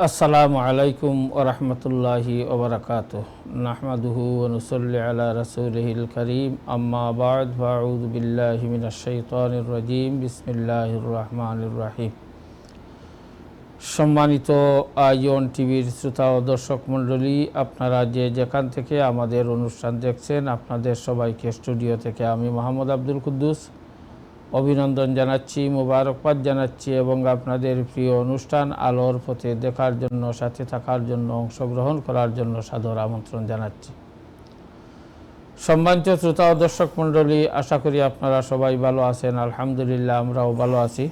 আসসালামু আলাইকুম ওয়া রাহমাতুল্লাহি ওয়া বারাকাতুহু নাহমাদুহু ওয়া নুসাল্লি আলা রাসূলিহিল কারীম আম্মা বা'দ ফাআউযু বিল্লাহি মিনাশ শাইতানির রাজীম বিসমিল্লাহির রহমানির রহিম। সম্মানিত আইয়ন টিভির শ্রোতা ও দর্শক মণ্ডলী, আপনারা যে যেখান থেকে আমাদের অনুষ্ঠান দেখছেন, আপনাদের সবাইকে স্টুডিও থেকে আমি মোহাম্মদ আব্দুল কুদ্দুস অভিনন্দন জানাচ্ছি, মোবারকবাদ জানাচ্ছি এবং আপনাদের প্রিয় অনুষ্ঠান আলোর পথে দেখার জন্য, সাথে থাকার জন্য, অংশগ্রহণ করার জন্য সাদর আমন্ত্রণ জানাচ্ছি। সম্মানিত শ্রোতা ও দর্শক মণ্ডলী, আশা করি আপনারা সবাই ভালো আছেন। আলহামদুলিল্লাহ, আমরাও ভালো আছি।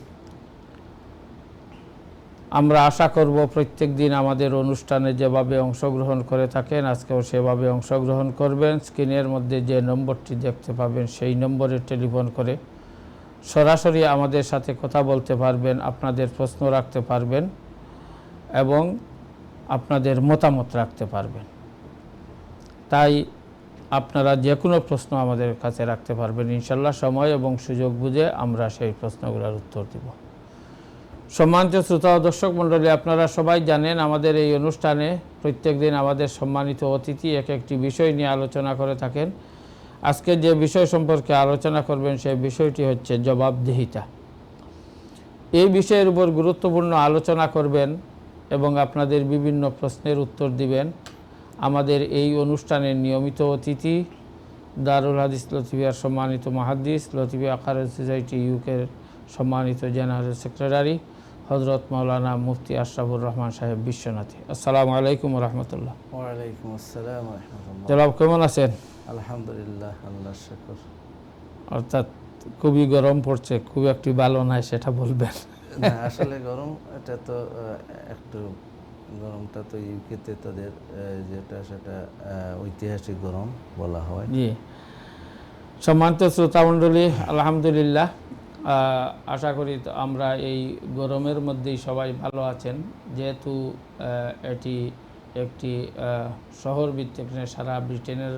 আমরা আশা করব প্রত্যেক দিন আমাদের অনুষ্ঠানে যেভাবে অংশগ্রহণ করে থাকেন, আজকেও সেভাবে অংশগ্রহণ করবেন। স্ক্রিনের মধ্যে যে নম্বরটি দেখতে পাবেন, সেই নম্বরে টেলিফোন করে সরাসরি আমাদের সাথে কথা বলতে পারবেন, আপনাদের প্রশ্ন রাখতে পারবেন এবং আপনাদের মতামত রাখতে পারবেন। তাই আপনারা যে কোনো প্রশ্ন আমাদের কাছে রাখতে পারবেন ইনশাল্লাহ। সময় এবং সুযোগ বুঝে আমরা সেই প্রশ্নগুলোর উত্তর দিব। সম্মানিত শ্রোতা ও দর্শক মণ্ডলী, আপনারা সবাই জানেন আমাদের এই অনুষ্ঠানে প্রত্যেক দিন আমাদের সম্মানিত অতিথি এক একটি বিষয় নিয়ে আলোচনা করে থাকেন। আজকে যে বিষয় সম্পর্কে আলোচনা করবেন সেই বিষয়টি হচ্ছে জবাবদিহিতা। এই বিষয়ের উপর গুরুত্বপূর্ণ আলোচনা করবেন এবং আপনাদের বিভিন্ন প্রশ্নের উত্তর দিবেন আমাদের এই অনুষ্ঠানের নিয়মিত অতিথি, দারুল হাদিস লতিফিয়ার সম্মানিত মুহাদ্দিস, লতিফিয়া আকারের সোসাইটি ইউকের সম্মানিত জেনারেল সেক্রেটারি হযরত মাওলানা মুফতি আশরাফুর রহমান সাহেব বিশ্বনাথী। আসসালামু আলাইকুম ওয়া রাহমাতুল্লাহ। ওয়া আলাইকুম আসসালাম ওয়া রাহমাতুল্লাহ। জনাব, কেমন আছেন? আলহামদুলিল্লাহ, আল্লাহর শুকর। অর্থাৎ খুবই গরম পড়ছে, খুব একটি ভালো নয় সেটা বলবেন? না, আসলে গরম, এটা তো একটু গরমটা তো ইউকেতে তাদের যেটা সেটা ঐতিহাসিক গরম বলা হয়। জি, সম্মানিত শ্রোতামণ্ডলী, আলহামদুলিল্লাহ, আশা করি আমরা এই গরমের মধ্যেই সবাই ভালো আছেন। যেহেতু এটি একটি শহর ভিত্তিক, সারা ব্রিটেনের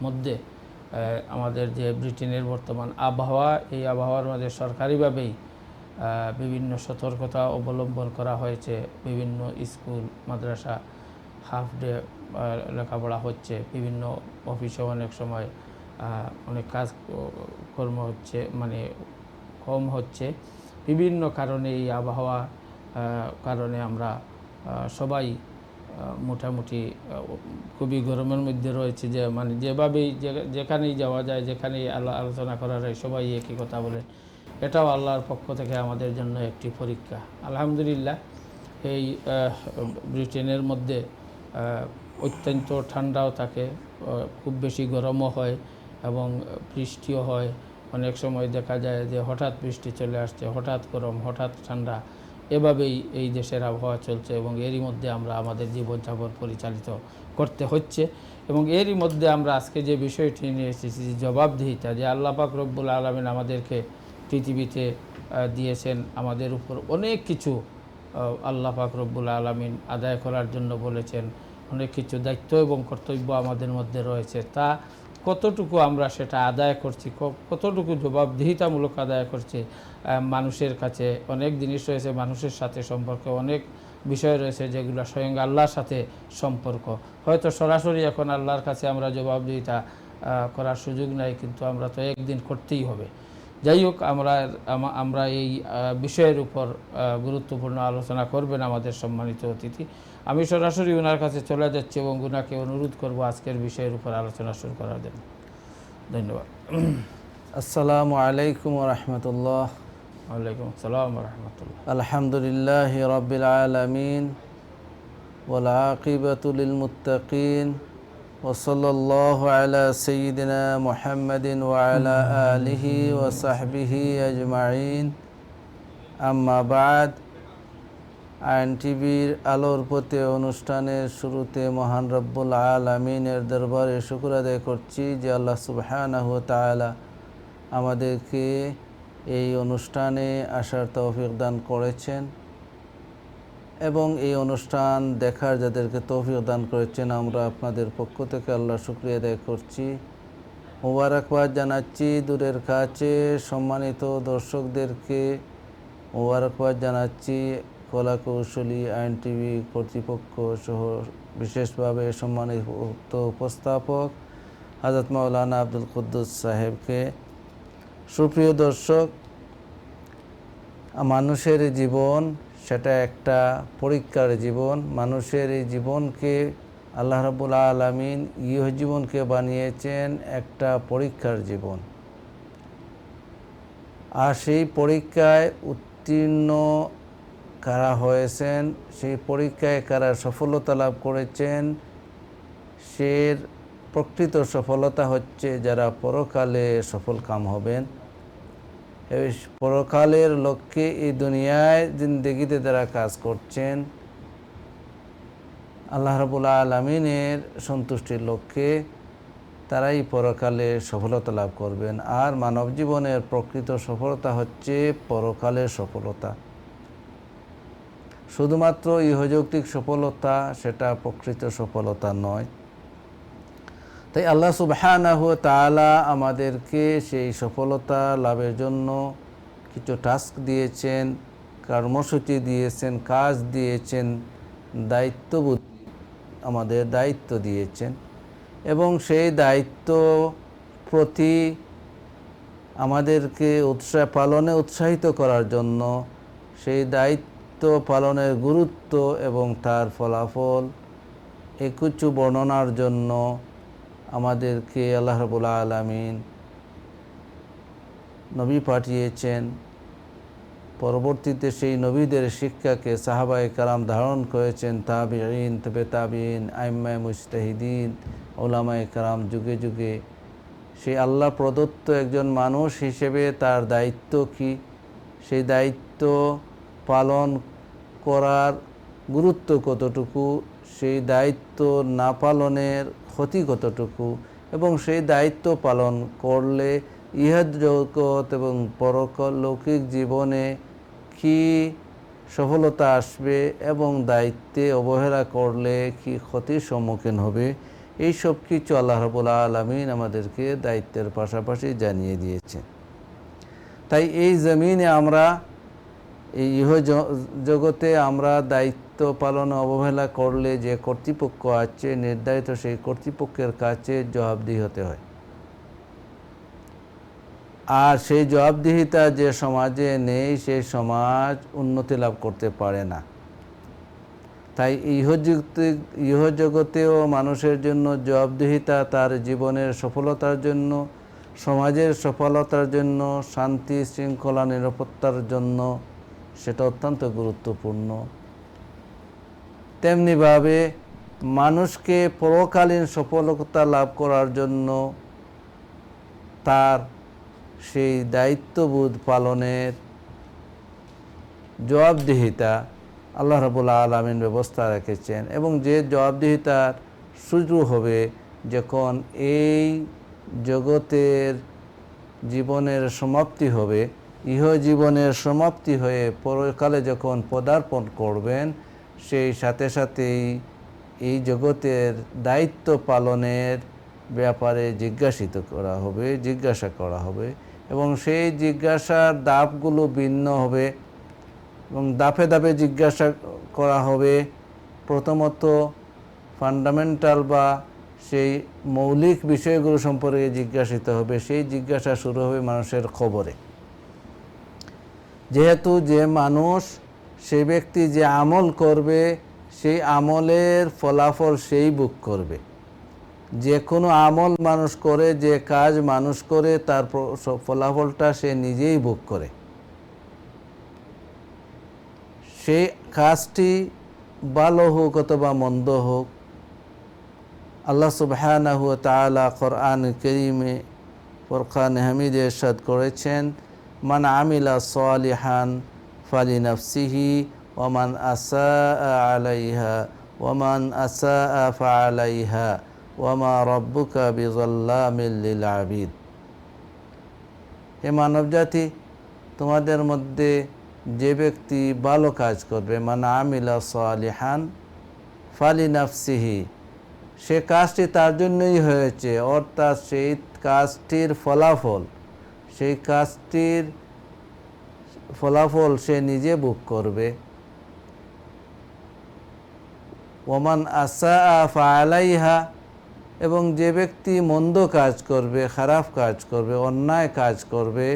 মধ্যে আমাদের যে ব্রিটেনের বর্তমান আবহাওয়া, এই আবহাওয়ার মধ্যে সরকারিভাবেই বিভিন্ন সতর্কতা অবলম্বন করা হয়েছে। বিভিন্ন স্কুল মাদ্রাসা হাফ ডে লেখাপড়া হচ্ছে, বিভিন্ন অফিসে অনেক সময় অনেক কাজ কর্ম হচ্ছে, মানে কম হচ্ছে। বিভিন্ন কারণে এই আবহাওয়া কারণে আমরা সবাই মোটামুটি খুবই গরমের মধ্যে রয়েছে। যে মানে যেভাবেই যেখানেই যাওয়া যায়, যেখানেই আলোচনা করা যায়, সবাই একই কথা বলে। এটাও আল্লাহর পক্ষ থেকে আমাদের জন্য একটি পরীক্ষা। আলহামদুলিল্লাহ, এই ব্রিটেনের মধ্যে অত্যন্ত ঠান্ডাও থাকে, খুব বেশি গরমও হয় এবং বৃষ্টিও হয়। অনেক সময় দেখা যায় যে হঠাৎ বৃষ্টি চলে আসছে, হঠাৎ গরম, হঠাৎ ঠান্ডা, এভাবেই এই দেশের আবহাওয়া চলছে এবং এরই মধ্যে আমরা আমাদের জীবনযাপন পরিচালিত করতে হচ্ছে। এবং এরই মধ্যে আমরা আজকে যে বিষয়টি নিয়ে এসেছি, জবাবদিহিতা, যে আল্লাহ পাক রব্বুল আলামিন আমাদেরকে পৃথিবীতে দিয়েছেন, আমাদের উপর অনেক কিছু আল্লাহ পাক রব্বুল আলামিন আদায় করার জন্য বলেছেন। অনেক কিছু দায়িত্ব এবং কর্তব্য আমাদের মধ্যে রয়েছে। তা কতটুকু আমরা সেটা আদায় করছি, কতটুকু জবাবদিহিতামূলক আদায় করছি। মানুষের কাছে অনেক জিনিস রয়েছে, মানুষের সাথে সম্পর্কে অনেক বিষয় রয়েছে যেগুলো স্বয়ং আল্লাহর সাথে সম্পর্ক। হয়তো সরাসরি এখন আল্লাহর কাছে আমরা জবাবদিহিতা করার সুযোগ নাই, কিন্তু আমরা তো একদিন করতেই হবে। যাই হোক, আমরা এই বিষয়ের উপর গুরুত্বপূর্ণ আলোচনা করবেন আমাদের সম্মানিত অতিথি। আমি সরাসরি ওনার কাছে চলে যাচ্ছি এবং ওনাকে অনুরোধ করব আজকের বিষয়ের উপর আলোচনা শুরু করার জন্য। ধন্যবাদ। আসসালামু আলাইকুম ওয়া রাহমাতুল্লাহ। ওয়ালাইকুম আসসালাম ওয়া রাহমাতুল্লাহ। আলহামদুলিল্লাহি রাব্বিল আলামিন ওয়াল আকিবাতু লিল মুত্তাকিন ওয়া সাল্লাল্লাহু আলা সাইয়্যিদিনা মুহাম্মাদিন ওয়া আলা আলিহি ওয়া সাহবিহি আজমাইন। আম্মা বা'দ। আইন টিভির আলোর পথে অনুষ্ঠানের শুরুতে মহান রব্বুল আলামিনের দরবারে শুকর আদায় করছি যে আল্লাহ সুবহানাহু ওয়া তাআলা আমাদেরকে এই অনুষ্ঠানে আসার তৌফিক দান করেছেন এবং এই অনুষ্ঠান দেখার যাদেরকে তৌফিক দান করেছেন, আমরা আপনাদের পক্ষ থেকে আল্লাহর শুকরিয়া আদায় করছি, মোবারকবাদ জানাচ্ছি। দূরের কাছে সম্মানিত দর্শকদেরকে মোবারকবাদ জানাচ্ছি, কলাকৌশলী, আইন টিভি কর্তৃপক্ষ সহ বিশেষভাবে সম্মানিত উপস্থাপক হযরত মাওলানা আব্দুল কুদ্দুস সাহেবকে। সুপ্রিয় দর্শক, মানুষের জীবন সেটা একটা পরীক্ষার জীবন। মানুষের এই জীবনকে আল্লাহ রাব্বুল আলামিন জীবনকে বানিয়েছেন একটা পরীক্ষার জীবন। আর সেই পরীক্ষায় উত্তীর্ণ কারা হয়েছেন, সেই পরীক্ষায় কারা সফলতা লাভ করেছেন, সে প্রকৃত সফলতা হচ্ছে যারা পরকালে সফল কাম হবেন। এই পরকালের লক্ষ্যে এই দুনিয়ায় জিন্দেগিতে যারা কাজ করছেন আল্লাহ রাব্বুল আলামিনের সন্তুষ্টির লক্ষ্যে, তারাই পরকালে সফলতা লাভ করবেন। আর মানব জীবনের প্রকৃত সফলতা হচ্ছে পরকালের সফলতা। শুধুমাত্র ইহযৌক্তিক সফলতা সেটা প্রকৃত সফলতা নয়। তাই আল্লাহ সুবহানাহু ওয়া তাআলা আমাদেরকে সেই সফলতা লাভের জন্য কিছু টাস্ক দিয়েছেন, কর্মসূচি দিয়েছেন, কাজ দিয়েছেন, দায়িত্ববোধ আমাদের দায়িত্ব দিয়েছেন। এবং সেই দায়িত্ব প্রতি আমাদেরকে পালনে উৎসাহিত করার জন্য, সেই দায়িত্ব পালনের গুরুত্ব এবং তার ফলাফল কিছু বর্ণনার জন্য আমাদেরকে আল্লাহ রাব্বুল আলামিন নবী পাঠিয়েছেন। পরবর্তীতে সেই নবীদের শিক্ষাকে সাহাবায়ে কেরাম ধারণ করেছেন, তাবিঈন, তাবে তাবিঈন, আইম্মায়ে মুজতাহিদিন, উলামায়ে কেরাম যুগে যুগে। সেই আল্লাহ প্রদত্ত একজন মানুষ হিসেবে তার দায়িত্ব কি, সেই দায়িত্ব পালন করার গুরুত্ব কতটুকু, সেই দায়িত্ব না পালনের ক্ষতি কতটুকু, এবং সেই দায়িত্ব পালন করলে ইহা জগৎ এবং পরলৌকিক জীবনে কি সফলতা আসবে এবং দায়িত্বে অবহেলা করলে কি ক্ষতির সম্মুখীন হবে, এই সব কিছু আল্লাহ রাব্বুল আলামিন আমাদেরকে দায়িত্বের পাশাপাশি জানিয়ে দিয়েছেন। তাই এই জমিনে আমরা, এই জগতে আমরা দায়িত্ব পালনে অবহেলা করলে যে কর্তৃপক্ষ আছে নির্ধারিত, সেই কর্তৃপক্ষের কাছে জবাবদিহি হতে হয়। আর সেই জবাবদিহিতা যে সমাজে নেই, সেই সমাজ উন্নতি লাভ করতে পারে না। তাই ইহজগতেও মানুষের জন্য জবাবদিহিতা তার জীবনের সফলতার জন্য, সমাজের সফলতার জন্য, শান্তি শৃঙ্খলা নিরাপত্তার জন্য সেটা অত্যন্ত গুরুত্বপূর্ণ। তেমনিভাবে মানুষকে পরকালীন সফলতা লাভ করার জন্য তার সেই দায়িত্ববোধ পালনের জবাবদিহিতা আল্লাহ রাব্বুল আলামিন ব্যবস্থা রেখেছেন। এবং যে জবাবদিহিতার শুরু হবে যখন এই জগতের জীবনের সমাপ্তি হবে, ইহজীবনের সমাপ্তি হয়ে পরকালে যখন পদার্পণ করবেন, সেই সাথে সাথেই এই জগতের দায়িত্ব পালনের ব্যাপারে জিজ্ঞাসা করা হবে এবং সেই জিজ্ঞাসার ধাপগুলো ভিন্ন হবে এবং ধাপে ধাপে জিজ্ঞাসা করা হবে। প্রথমত ফান্ডামেন্টাল বা সেই মৌলিক বিষয়গুলো সম্পর্কে জিজ্ঞাসিত হবে। সেই জিজ্ঞাসা শুরু হবে মানুষের খবরে। যেহেতু যে মানুষ, সেই ব্যক্তি যে আমল করবে, সেই আমলের ফলাফল সেই ভোগ করবে। যে কোনো আমল মানুষ করে, যে কাজ মানুষ করে, তার ফলাফলটা সে নিজেই ভোগ করে। সেই কাজটি ভালো হোক অথবা মন্দ হোক, আল্লাহ সুবহানাহু ওয়া তাআলা কোরআন কারীমে ফুরকান হামিদে ইরশাদ করেছেন, মান আমিলা সালিহান ফালিনাফসিহি ওয়া মান আসাআ আলাইহা ওয়া মান আসাআ ফাআলাইহা ওয়া মা রাব্বুকা বিযাল্লামিল লিল আবিদ। হে মানবজাতি, তোমাদের মধ্যে যে ব্যক্তি ভালো কাজ করবে, মান আমিলা সালিহান ফালিনাফসিহি, সে কাজটি তার জন্যই হয়েছে, অর্থাৎ সেই কাজটির ফলাফল, সে নিজে ভোগ করবে। ওমান আসাআ ফাআলাইহা, এবং যে ব্যক্তি মন্দ কাজ করবে, খারাপ কাজ করবে, অন্যায় কাজ করবে,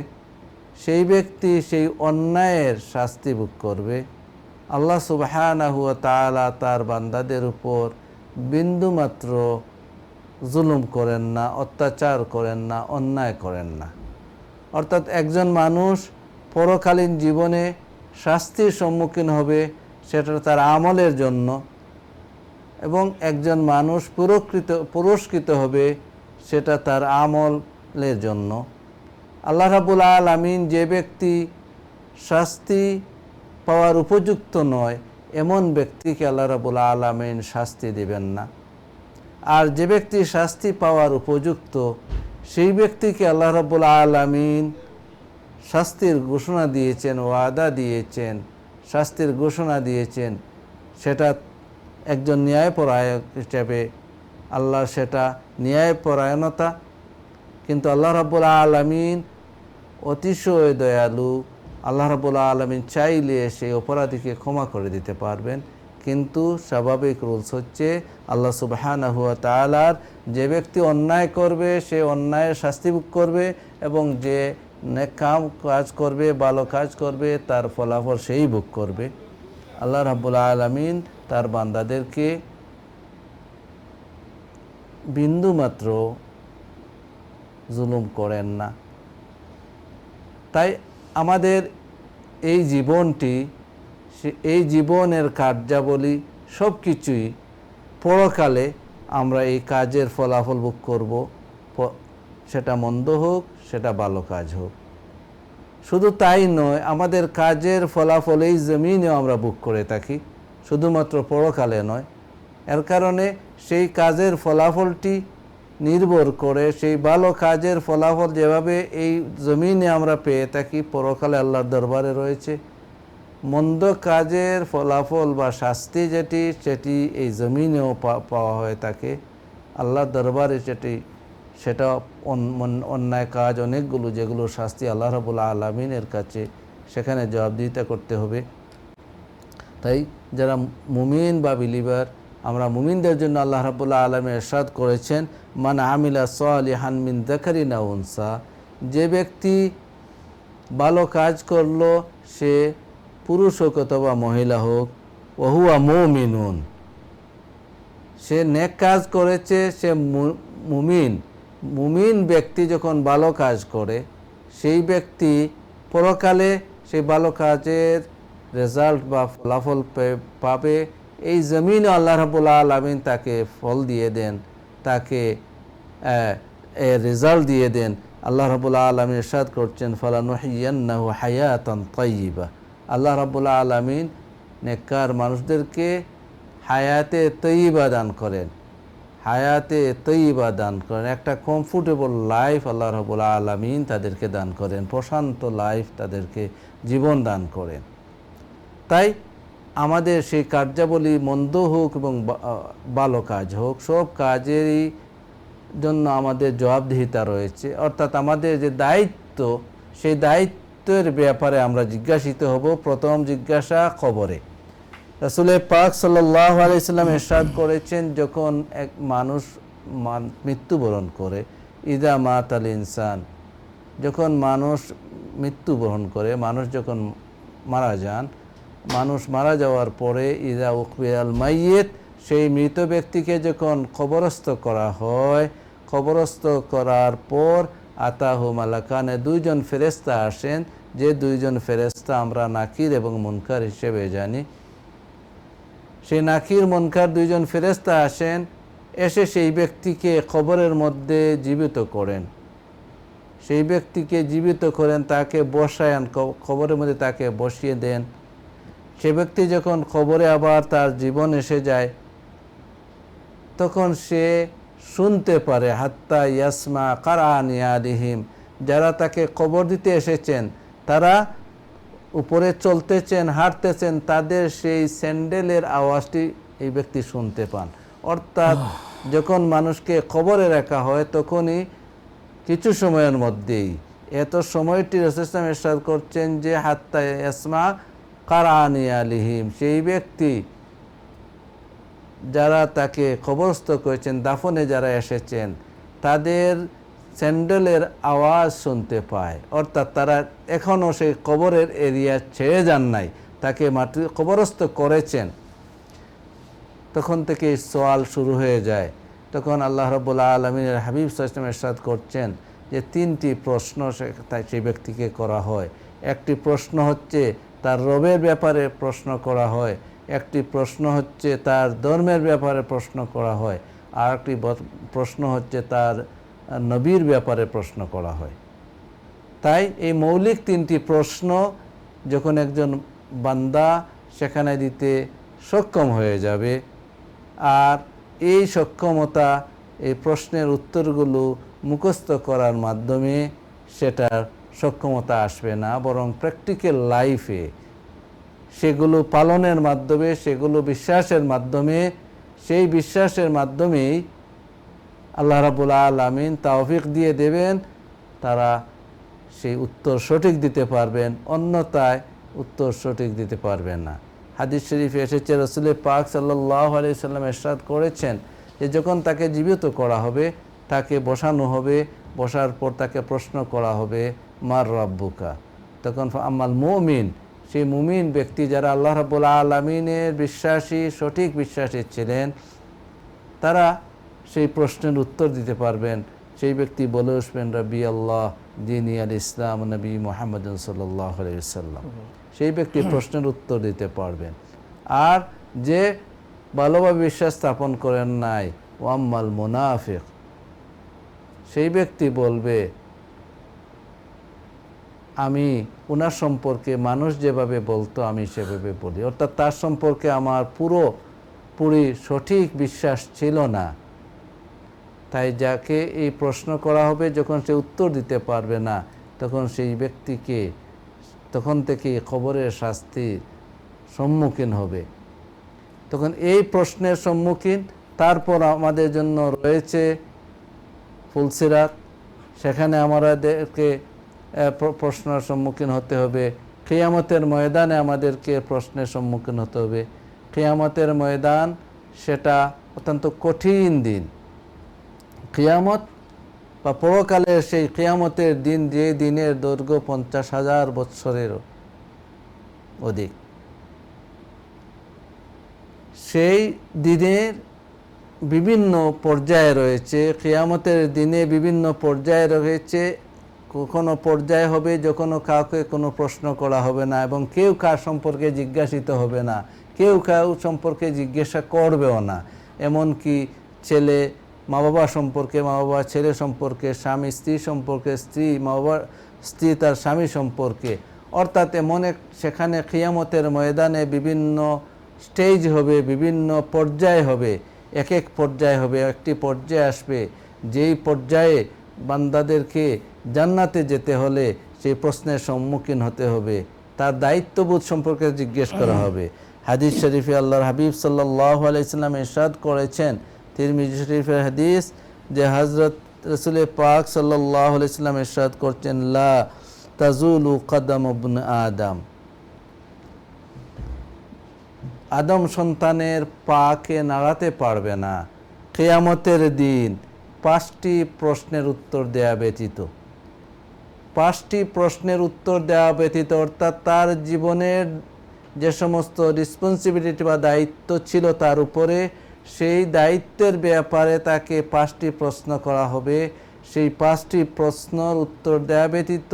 সেই ব্যক্তি সেই অন্যায়ের শাস্তি ভোগ করবে। আল্লাহ সুবহানাহু ওয়া তাআলা তার বান্দাদের উপর বিন্দুমাত্র জুলুম করেন না, অত্যাচার করেন না, অন্যায় করেন না। অর্থাৎ একজন মানুষ পরকালীন জীবনে শাস্তির সম্মুখীন হবে সেটা তার আমলের জন্য, এবং একজন মানুষ পুরস্কৃত হবে সেটা তার আমলের জন্য। আল্লাহ রাব্বুল আলামিন যে ব্যক্তি শাস্তি পাওয়ার উপযুক্ত নয় এমন ব্যক্তিকে আল্লাহ রাব্বুল আলামিন শাস্তি দেবেন না, আর যে ব্যক্তি শাস্তি পাওয়ার উপযুক্ত সেই ব্যক্তিকে আল্লাহ রাব্বুল আলামিন শাস্তির ঘোষণা দিয়েছেন, ওয়াদা দিয়েছেন, শাস্তির ঘোষণা দিয়েছেন। সেটা একজন ন্যায়পরায়ণ হিসেবে আল্লাহ সেটা ন্যায়পরায়ণতা। কিন্তু আল্লাহ রাব্বুল আলামিন অতিশয় দয়ালু। আল্লাহ রাব্বুল আলামিন চাইলে সেই অপরাধীকে ক্ষমা করে দিতে পারবেন, কিন্তু স্বাভাবিক রুলস হচ্ছে আল্লাহ সুবহানাহু ওয়া তাআলার যে ব্যক্তি অন্যায় করবে সে অন্যায়ের শাস্তি ভোগ করবে, এবং যে নেক কাজ করবে, ভালো কাজ করবে, তার ফলাফল সেই ভোগ করবে। আল্লাহ রাব্বুল আলামিন তার বান্দাদেরকে বিন্দুমাত্র জুলুম করেন না। তাই আমাদের এই জীবনটি, এই জীবনের কার্যাবলী সব কিছুই পরকালে আমরা এই কাজের ফলাফল ভোগ করব, সেটা মন্দ হোক সেটা ভালো কাজ হোক। শুধু তাই নয়, আমাদের কাজের ফলাফল এই জমিনেও আমরা ভোগ করে থাকি, শুধুমাত্র পরকালে নয়। এর কারণে সেই কাজের ফলাফলটি নির্ভর করে, সেই ভালো কাজের ফলাফল যেভাবে এই জমিনে আমরা পেয়ে থাকি পরকালে আল্লাহর দরবারে রয়েছে। মন্দ কাজের ফলাফল বা শাস্তি সেটি এই জমিনেও পাওয়া হয়ে থাকে আল্লাহর দরবারে। সেটা অন্যায় কাজ অনেকগুলো, যেগুলো শাস্তি আল্লাহ রাব্বুল আলামিনের কাছে, সেখানে জবাবদিহিতা করতে হবে। তাই যারা মুমিন বা বিলিভার, আমরা মুমিনদের জন্য আল্লাহ রাব্বুল আলামিন ইরশাদ করেছেন, মান আমিলা সালিহান মিন যাকারিন আও উনসা, যে ব্যক্তি ভালো কাজ করলো সে পুরুষ হোক অথবা মহিলা হোক, ওয়া হুয়া মুমিনুন, সে নেক কাজ করেছে, সে মুমিন ব্যক্তি যখন ভালো কাজ করে সেই ব্যক্তি পরকালে সেই ভালো কাজের রেজাল্ট বা ফলাফল পাবে। এই জমিনে আল্লাহ রাব্বুল আলামিন তাকে ফল দিয়ে দেন, তাকে রেজাল্ট দিয়ে দেন। আল্লাহ রাব্বুল আলামিন ইরশাদ করছেন, ফালানুহিয়ান্নাহু হায়াতান তাইয়্যিবা, আল্লাহ রাব্বুল আলামিন নেককার মানুষদেরকে হায়াতে তৈয়্যিবা দান করেন, হায়াতে তৈয়্যিবা দান করেন, একটা কমফোর্টেবল লাইফ আল্লাহ রাব্বুল আলামিন তাদেরকে দান করেন, প্রশান্ত লাইফ তাদেরকে জীবন দান করেন। তাই আমাদের সেই কার্যাবলী মন্দ হোক এবং ভালো কাজ হোক, সব কাজেরই জন্য আমাদের জবাবদিহিতা রয়েছে। অর্থাৎ আমাদের যে দায়িত্ব, সেই দায়িত্বের ব্যাপারে আমরা জিজ্ঞাসিত হব। প্রথম জিজ্ঞাসা কবরে। রাসূল পাক সাল্লাল্লাহু আলাইহি সাল্লাম ইরশাদ করেছেন, যখন এক মানুষ মৃত্যুবরণ করে, ইদা মাতাল ইনসান, যখন মানুষ মৃত্যুবরণ করে, মানুষ যখন মারা যান, মানুষ মারা যাওয়ার পরে ইদা উকবিয়াল মাইয়িত, সেই মৃত ব্যক্তিকে যখন কবরস্থ করা হয়, কবরস্থ করার পর আতাহু মালাকানে, দুইজন ফেরেশতা আসেন, যে দুইজন ফেরেশতা আমরা নাকির এবং মুনকার হিসেবে জানি। সেই নাকির মুনকার দুইজন ফেরেশতা আসেন, এসে সেই ব্যক্তিকে কবরের মধ্যে জীবিত করেন, সেই ব্যক্তিকে জীবিত করেন, তাকে বসায়েন, কবরের মধ্যে তাকে বসিয়ে দেন। সে ব্যক্তি যখন কবরে আবার তার জীবন এসে যায়, তখন সে শুনতে পারে, হাত্তা ইয়াসমা কারআন ইয়াদিহিম, যারা তাকে কবর দিতে এসেছেন, তারা উপরে চলতেছেন, হাঁটতেছেন, তাদের সেই স্যান্ডেলের আওয়াজটি এই ব্যক্তি শুনতে পান। অর্থাৎ যখন মানুষকে কবরে রাখা হয় তখনই কিছু সময়ের মধ্যেই, এত সময়টি রাসূল সাল্লাল্লাহু আলাইহি ওয়াসাল্লাম ইরশাদ করছেন যে হাত্তা ইয়াসমা কারআন ইয়াদিহিম, সেই ব্যক্তি যারা তাকে কবরস্থ করেছেন, দাফনে যারা এসেছেন, তাদের স্যান্ডেলের আওয়াজ শুনতে পায়, অর্থাৎ তারা এখনও সেই কবরের এরিয়া ছেড়ে যান নাই, তাকে মাটি কবরস্থ করেছেন। তখন থেকে সওয়াল শুরু হয়ে যায়। তখন আল্লাহ রাব্বুল আলামিনের হাবিব সাল্লাল্লাহু আলাইহি ওয়াসাল্লাম ইরশাদ করছেন যে 3টি প্রশ্ন সেই ব্যক্তিকে করা হয়। একটি প্রশ্ন হচ্ছে তার রবের ব্যাপারে প্রশ্ন করা হয়, একটি প্রশ্ন হচ্ছে তার ধর্মের ব্যাপারে প্রশ্ন করা হয়, আর একটি প্রশ্ন হচ্ছে তার নবীর ব্যাপারে প্রশ্ন করা হয়। তাই এই মৌলিক 3টি প্রশ্ন যখন একজন বান্দা সেখানে দিতে সক্ষম হয়ে যাবে, আর এই সক্ষমতা, এই প্রশ্নের উত্তরগুলো মুখস্থ করার মাধ্যমে সেটার সক্ষমতা আসবে না, বরং প্র্যাকটিক্যাল লাইফে সেগুলো পালনের মাধ্যমে, সেগুলো বিশ্বাসের মাধ্যমে, সেই বিশ্বাসের মাধ্যমেই আল্লাহ রাব্বুল আলামিন তৌফিক দিয়ে দেবেন, তারা সেই উত্তর সঠিক দিতে পারবেন, অন্যথায় উত্তর সঠিক দিতে পারবেন না। হাদিস শরীফে এসেছে, রাসূল পাক সাল্লাল্লাহু আলাইহি সাল্লাম ইরশাদ করেছেন যে যখন তাকে জীবিত করা হবে, তাকে বসানো হবে, বসার পর তাকে প্রশ্ন করা হবে, মার রাব্বুকা। তখন আমাল মুমিন, সেই মুমিন ব্যক্তি যারা আল্লাহ রাব্বুল আলামিনের বিশ্বাসী, সঠিক বিশ্বাসী ছিলেন, তারা সেই প্রশ্নের উত্তর দিতে পারবেন। সেই ব্যক্তি বলে উঠবেন, রব্বি আল্লাহ দীনি আল ইসলাম নবী মুহাম্মদ সাল্লাল্লাহু আলাইহি ওয়াসাল্লাম। সেই ব্যক্তি প্রশ্নের উত্তর দিতে পারবেন। আর যে ভালোভাবে বিশ্বাস স্থাপন করেন নাই, ওয়াম্মাল মুনাফিক, সেই ব্যক্তি বলবে, আমি ওনার সম্পর্কে মানুষ যেভাবে বলতো আমি সেভাবে বলি, অর্থাৎ তার সম্পর্কে আমার পুরোপুরি সঠিক বিশ্বাস ছিল না। তাই যাকে এই প্রশ্ন করা হবে, যখন সে উত্তর দিতে পারবে না, তখন সেই ব্যক্তিকে তখন থেকে কবরের শাস্তির সম্মুখীন হবে। তখন এই প্রশ্নের সম্মুখীন, তারপর আমাদের জন্য রয়েছে ফুলসিরাত, সেখানে আমাদেরকে প্রশ্নের সম্মুখীন হতে হবে। কিয়ামতের ময়দানে আমাদেরকে প্রশ্নের সম্মুখীন হতে হবে। কিয়ামতের ময়দান সেটা অত্যন্ত কঠিন দিন। কিয়ামত বা পরকালের সেই কিয়ামতের দিন, যে দিনের দৈর্ঘ্য 50,000 বৎসরের অধিক, সেই দিনের বিভিন্ন পর্যায়ে রয়েছে। কিয়ামতের দিনে বিভিন্ন পর্যায়ে রয়েছে। কোনো পর্যায়ে হবে যখন কাউকে কোনো প্রশ্ন করা হবে না, এবং কেউ কার সম্পর্কে জিজ্ঞাসিত হবে না, কেউ কাউ সম্পর্কে জিজ্ঞাসা করবেও না। এমনকি ছেলে মা বাবা সম্পর্কে, মা বাবা ছেলে সম্পর্কে, স্বামী স্ত্রী সম্পর্কে, স্ত্রী মা বাবা, স্ত্রী তার স্বামী সম্পর্কে। অর্থাৎ এমন সেখানে কিয়ামতের ময়দানে বিভিন্ন স্টেজ হবে, বিভিন্ন পর্যায় হবে। এক এক পর্যায় হবে, একটি পর্যায়ে আসবে যেই পর্যায়ে বান্দাদেরকে জান্নাতে যেতে হলে সেই প্রশ্নের সম্মুখীন হতে হবে, তার দায়িত্ববোধ সম্পর্কে জিজ্ঞেস করা হবে। হাদিস শরীফে আল্লাহর হাবিব সাল্লাল্লাহু আলাইহি সাল্লাম ইরশাদ করেছেন, তিরমিজি শরীফের হাদিস, যে হযরত রাসূল পাক সাল্লাল্লাহু আলাইহি সাল্লাম ইরশাদ করছেন, লা তাজুলু কদম ইবনে আদম, আদম সন্তানের পাকে নাড়াতে পারবে না কিয়ামতের দিন 5টি প্রশ্নের উত্তর দেয়া ব্যতীত। 5টি প্রশ্নের উত্তর দেওয়া ব্যতীত, অর্থাৎ তার জীবনের যে সমস্ত রেসপন্সিবিলিটি বা দায়িত্ব ছিল তার উপরে, সেই দায়িত্বের ব্যাপারে তাকে 5টি প্রশ্ন করা হবে। সেই 5টি প্রশ্নের উত্তর দেওয়া ব্যতীত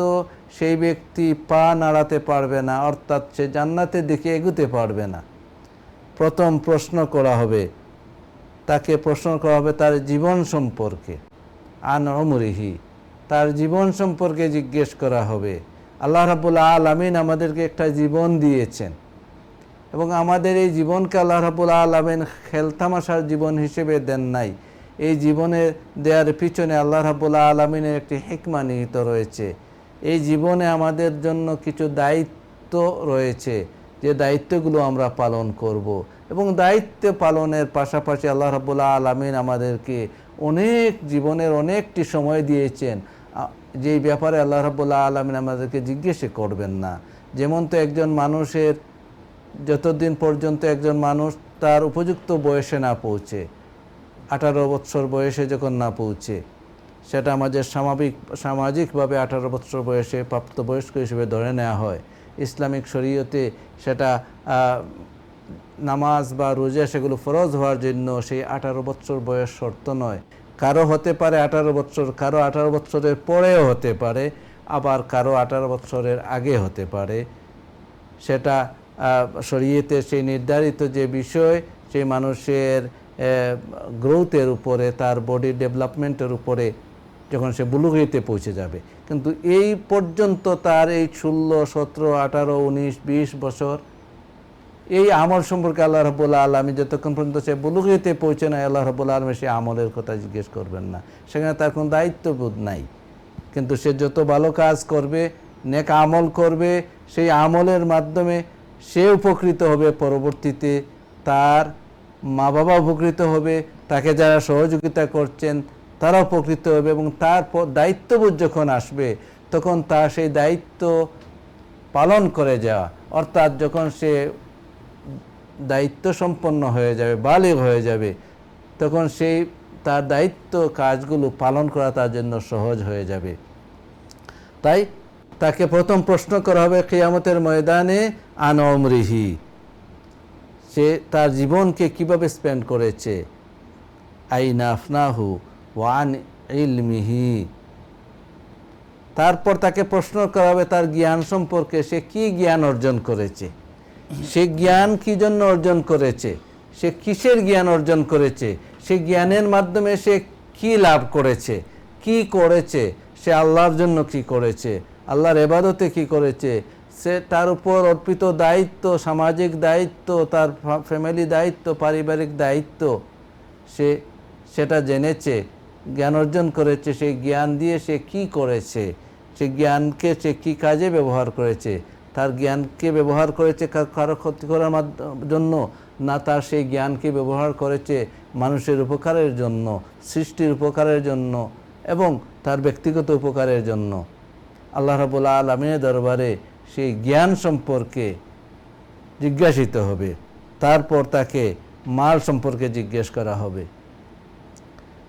সেই ব্যক্তি পা নাড়াতে পারবে না, অর্থাৎ সে জান্নাতের দিকে এগুতে পারবে না। প্রথম প্রশ্ন করা হবে, তাকে প্রশ্ন করা হবে তার জীবন সম্পর্কে, আন উমরিহি, তার জীবন সম্পর্কে জিজ্ঞেস করা হবে। আল্লাহ রাব্বুল আলামিন আমাদেরকে একটা জীবন দিয়েছেন, এবং আমাদের এই জীবনকে আল্লাহ রাব্বুল আলামিন খেলতামাশার জীবন হিসেবে দেন নাই। এই জীবনে দেওয়ার পিছনে আল্লাহ রাব্বুল আলামিনের একটি হিকমা নিহিত রয়েছে। এই জীবনে আমাদের জন্য কিছু দায়িত্ব রয়েছে, যে দায়িত্বগুলো আমরা পালন করব, এবং দায়িত্ব পালনের পাশাপাশি আল্লাহ রাব্বুল আলামিন আমাদেরকে অনেক জীবনের অনেকটি সময় দিয়েছেন, যেই ব্যাপারে আল্লাহ রাব্বুল আলামিন আমাদেরকে জিজ্ঞেস করবেন না। যেমন তো একজন মানুষের যতদিন পর্যন্ত একজন মানুষ তার উপযুক্ত বয়সে না পৌঁছে, 18 বছর বয়সে যখন না পৌঁছে, সেটা আমাদের সামাজিকভাবে 18 বছর বয়সে প্রাপ্তবয়স্ক হিসেবে ধরে নেওয়া হয়। ইসলামিক শরীয়তে সেটা নামাজ বা রোজা সেগুলো ফরজ হওয়ার জন্য সেই 18 বছর বয়স শর্ত নয়। কারো হতে পারে 18 বছর, কারো 18 বছরের পরেও হতে পারে, আবার কারো 18 বছরের আগে হতে পারে। সেটা শরীয়তে সেই নির্ধারিত যে বিষয়, সেই মানুষের গ্রোথের উপরে, তার বডি ডেভেলপমেন্টের উপরে যখন সে বুলুগিতে পৌঁছে যাবে। কিন্তু এই পর্যন্ত তার এই 16, 17, 18, 19, 20 বছর এই আমল সম্পর্কে আল্লাহ রাব্বুল আলামিন যতক্ষণ পর্যন্ত সে বুলুগিতে পৌঁছে না, আল্লাহ রাব্বুল আলামিন সেই আমলের কথা জিজ্ঞেস করবেন না। সেখানে তার কোনো দায়িত্ববোধ নাই। কিন্তু সে যত ভালো কাজ করবে, নেক আমল করবে, সেই আমলের মাধ্যমে সে উপকৃত হবে, পরবর্তীতে তার মা বাবা উপকৃত হবে, তাকে যারা সহযোগিতা করছেন তারা উপকৃত হবে, এবং তার দায়িত্ববোধ যখন আসবে তখন তার সেই দায়িত্ব পালন করে যাওয়া, অর্থাৎ যখন সে দায়িত্ব সম্পন্ন হয়ে যাবে, বালিগ হয়ে যাবে, তখন সেই তার দায়িত্ব কাজগুলো পালন করা তার জন্য সহজ হয়ে যাবে। তাই তাকে প্রথম প্রশ্ন করা হবে কিয়ামতের ময়দানে আন উমরিহি, সে তার জীবনকে কিভাবে স্পেন্ড করেছে, আইনা আফনাহু ওয়া আন ইলমিহি। তারপর তাকে প্রশ্ন করা হবে তার জ্ঞান সম্পর্কে, সে কি জ্ঞান অর্জন করেছে, সে জ্ঞান কি জন্য অর্জন করেছে, সে কিসের জ্ঞান অর্জন করেছে, সে জ্ঞানের মাধ্যমে সে কি লাভ করেছে, কি করেছে, সে আল্লাহর জন্য কি করেছে, আল্লাহর ইবাদতে কি করেছে, সে তার উপর অর্পিত দায়িত্ব, সামাজিক দায়িত্ব, তার ফ্যামিলি দায়িত্ব, পারিবারিক দায়িত্ব, সে সেটা জেনেছে, জ্ঞান অর্জন করেছে। সেই জ্ঞান দিয়ে সে কি করেছে, সে জ্ঞানকে সে কী কাজে ব্যবহার করেছে, তার জ্ঞানকে ব্যবহার করেছে কারো ক্ষতি করার জন্য না, তার সেই জ্ঞানকে ব্যবহার করেছে মানুষের উপকারের জন্য, সৃষ্টির উপকারের জন্য এবং তার ব্যক্তিগত উপকারের জন্য। আল্লাহ রাব্বুল আলামিনের দরবারে সেই জ্ঞান সম্পর্কে জিজ্ঞাসিত হবে। তারপর তাকে মাল সম্পর্কে জিজ্ঞেস করা হবে,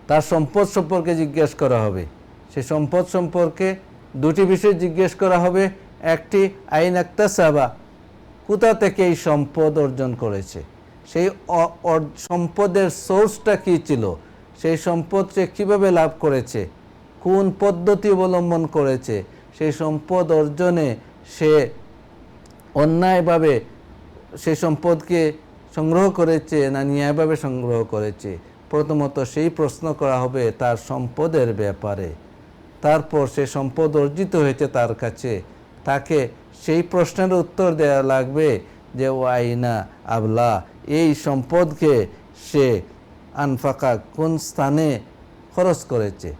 তার সম্পদ সম্পর্কে জিজ্ঞেস করা হবে। সেই সম্পদ সম্পর্কে দুটি বিষয় জিজ্ঞেস করা হবে। একটি আইন ইকতাসাবা, কোথা থেকে এই সম্পদ অর্জন করেছে, সেই সম্পদের সোর্সটা কী ছিল, সেই সম্পদ সে কীভাবে লাভ করেছে, কোন পদ্ধতি অবলম্বন করেছে, সেই সম্পদ অর্জনে সে অন্যায়ভাবে সেই সম্পদকে সংগ্রহ করেছে না ন্যায়ভাবে সংগ্রহ করেছে। প্রথমত সেই প্রশ্ন করা হবে তার সম্পদের ব্যাপারে। তারপর সে সম্পদ অর্জিত হয়েছে তার কাছে, তাকে সেই প্রশ্নের উত্তর দেওয়া লাগবে যে ওয়াইনা আবলা, এই সম্পদকে সে আনফাকা কোন স্থানে খরচ করেছে,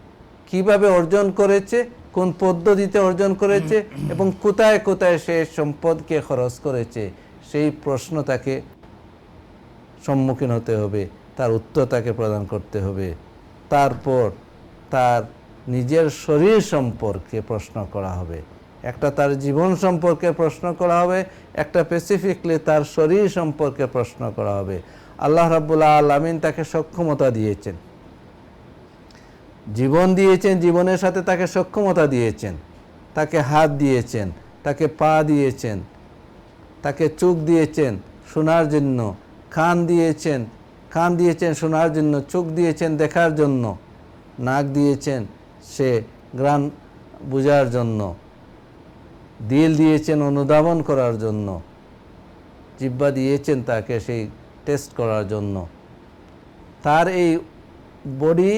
কিভাবে অর্জন করেছে, কোন পদ্ধতিতে অর্জন করেছে এবং কোথায় কোথায় সে সম্পদকে খরচ করেছে, সেই প্রশ্ন তাকে সম্মুখীন হতে হবে, তার উত্তর তাকে প্রদান করতে হবে। তারপর তার নিজের শরীর সম্পর্কে প্রশ্ন করা হবে, একটা তার জীবন সম্পর্কে প্রশ্ন করা হবে, একটা স্পেসিফিকলি তার শরীর সম্পর্কে প্রশ্ন করা হবে। আল্লাহ রাব্বুল আলামিন তাকে সক্ষমতা দিয়েছেন, জীবন দিয়েছেন, জীবনের সাথে তাকে সক্ষমতা দিয়েছেন, তাকে হাত দিয়েছেন, তাকে পা দিয়েছেন, তাকে চোখ দিয়েছেন শোনার জন্য, কান দিয়েছেন শোনার জন্য, চোখ দিয়েছেন দেখার জন্য, নাক দিয়েছেন সে ঘ্রাণ বোঝার জন্য, দিল দিয়েছেন অনুধাবন করার জন্য, জিহ্বা দিয়েছেন তাকে সেই টেস্ট করার জন্য। তার এই বডি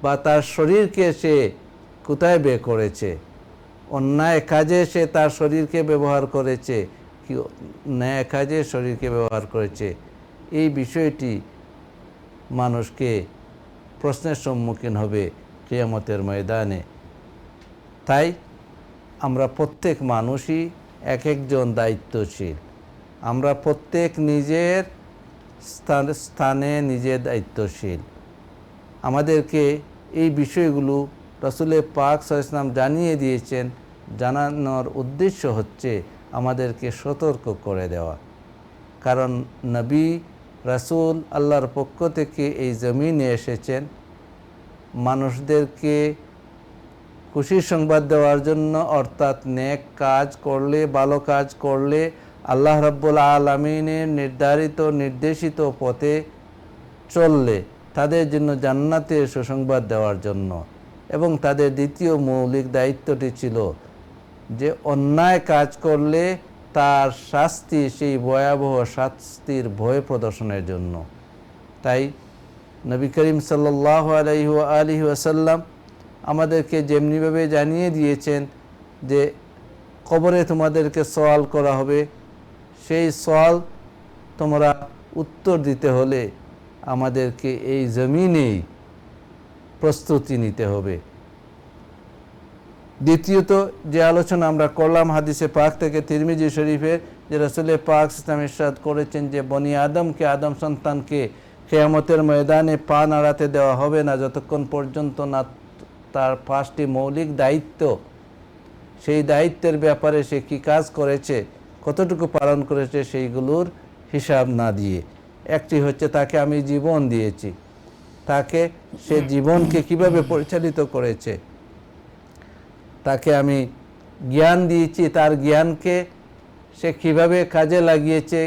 বা তার শরীরকে সে কোথায় ব্যয় করেছে, অন্যায় কাজে সে তার শরীরকে ব্যবহার করেছে কি ন্যায় কাজে শরীরকে ব্যবহার করেছে, এই বিষয়টি মানুষকে প্রশ্নের সম্মুখীন হবে কিয়ামতের ময়দানে। তাই আমরা প্রত্যেক মানুষই এক একজন দায়িত্বশীল, আমরা প্রত্যেক নিজের স্থানে নিজে দায়িত্বশীল। আমাদেরকে এই বিষয়গুলো রাসূল পাক সাল্লাল্লাহু আলাইহি ওয়াসাল্লাম জানিয়ে দিয়েছেন, জানানোর উদ্দেশ্য হচ্ছে আমাদেরকে সতর্ক করে দেওয়া। কারণ নবী রাসূল আল্লাহর পক্ষ থেকে এই জমিনে এসেছেন মানুষদেরকে খুশির সংবাদ দেওয়ার জন্য, অর্থাৎ নেক কাজ করলে, ভালো কাজ করলে আল্লাহ রাব্বুল আলামিনের নির্ধারিত নির্দেশিত পথে চললে তাদের জন্য জান্নাতের সুসংবাদ দেওয়ার জন্য। এবং তাদের দ্বিতীয় মৌলিক দায়িত্বটি ছিল যে অন্যায় কাজ করলে তার শাস্তি, সেই ভয়াবহ শাস্তির ভয় প্রদর্শনের জন্য। তাই নবী করিম সাল্লাল্লাহু আলাইহি ওয়াসাল্লাম আমাদেরকে যেমনিভাবে জানিয়ে দিয়েছেন যে কবরে তোমাদেরকে সওয়াল করা হবে, সেই সওয়াল তোমরা উত্তর দিতে হলে আমাদেরকে এই জমিনেই প্রস্তুতি নিতে হবে। দ্বিতীয়ত যে আলোচনা আমরা করলাম হাদিসে পাক থেকে তিরমিজি শরীফের, যে রাসূল পাক সাল্লাল্লাহু ইরশাদ করেছেন যে বনি আদমকে, আদম সন্তানকে কিয়ামতের ময়দানে পা নাড়াতে দেওয়া হবে না যতক্ষণ পর্যন্ত না তার 5টি মৌলিক দায়িত্ব, সেই দায়িত্বের ব্যাপারে সে কি কাজ করেছে, কতটুকু পালন করেছে সেইগুলোর হিসাব না দিয়ে। একটি হচ্ছে তাকে আমি জীবন দিয়েছি, তাকে সে জীবনকে কিভাবে পরিচালিত করেছে, তাকে আমি জ্ঞান দিয়েছি, তার জ্ঞানকে সে কিভাবে কাজে লাগিয়েছে,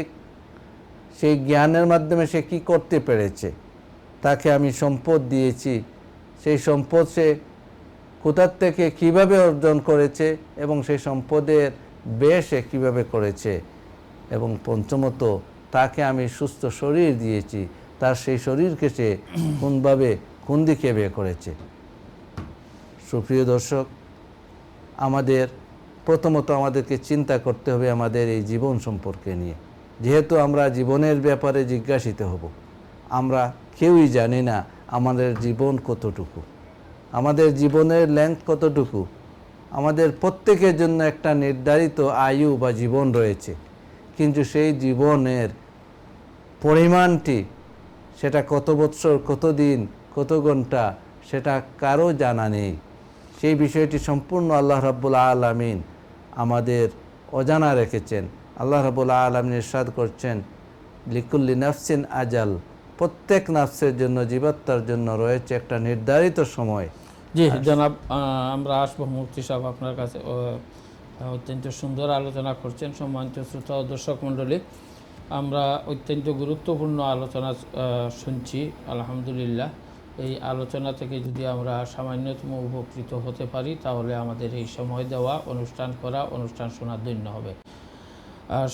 সেই জ্ঞানের মাধ্যমে সে কি করতে পেরেছে। তাকে আমি সম্পদ দিয়েছি, সেই সম্পদ সে কোথা থেকে কিভাবে অর্জন করেছে এবং সেই সম্পদের ব্যয় সে কীভাবে করেছে। এবং পঞ্চমত তাকে আমি সুস্থ শরীর দিয়েছি, তার সেই শরীরকে সে কোনভাবে কোন দিকে ব্যয় করেছে। সুপ্রিয় দর্শক, প্রথমত আমাদেরকে চিন্তা করতে হবে আমাদের এই জীবন সম্পর্কে নিয়ে। যেহেতু আমরা জীবনের ব্যাপারে জিজ্ঞাসিত হব, আমরা কেউই জানি না আমাদের জীবন কতটুকু, আমাদের জীবনের লেন্থ কতটুকু। আমাদের প্রত্যেকের জন্য একটা নির্ধারিত আয়ু বা জীবন রয়েছে, কিন্তু সেই জীবনের পরিমাণটি, সেটা কত বৎসর, কত দিন, কত ঘন্টা, সেটা কারো জানা নেই। সেই বিষয়টি সম্পূর্ণ আল্লাহ রাব্বুল আলামিন আমাদের অজানা রেখেছেন। আল্লাহ রাব্বুল আলামিন ইরশাদ করছেন, লিকুল্লি নাফসিন আজাল, প্রত্যেক নাফসের জন্য, জীবাত্মার জন্য রয়েছে একটা নির্ধারিত সময়। জি জনাব, আমরা আসবো মুফতি সাহেব আপনার কাছে। অত্যন্ত সুন্দর আলোচনা করছেন। সম্মানিত শ্রোতা ও দর্শক মণ্ডলী, আমরা অত্যন্ত গুরুত্বপূর্ণ আলোচনা শুনছি আলহামদুলিল্লাহ। এই আলোচনা থেকে যদি আমরা সামান্যতম উপকৃত হতে পারি তাহলে আমাদের এই সময় দেওয়া, অনুষ্ঠান করা, অনুষ্ঠান শোনার ধন্য হবে।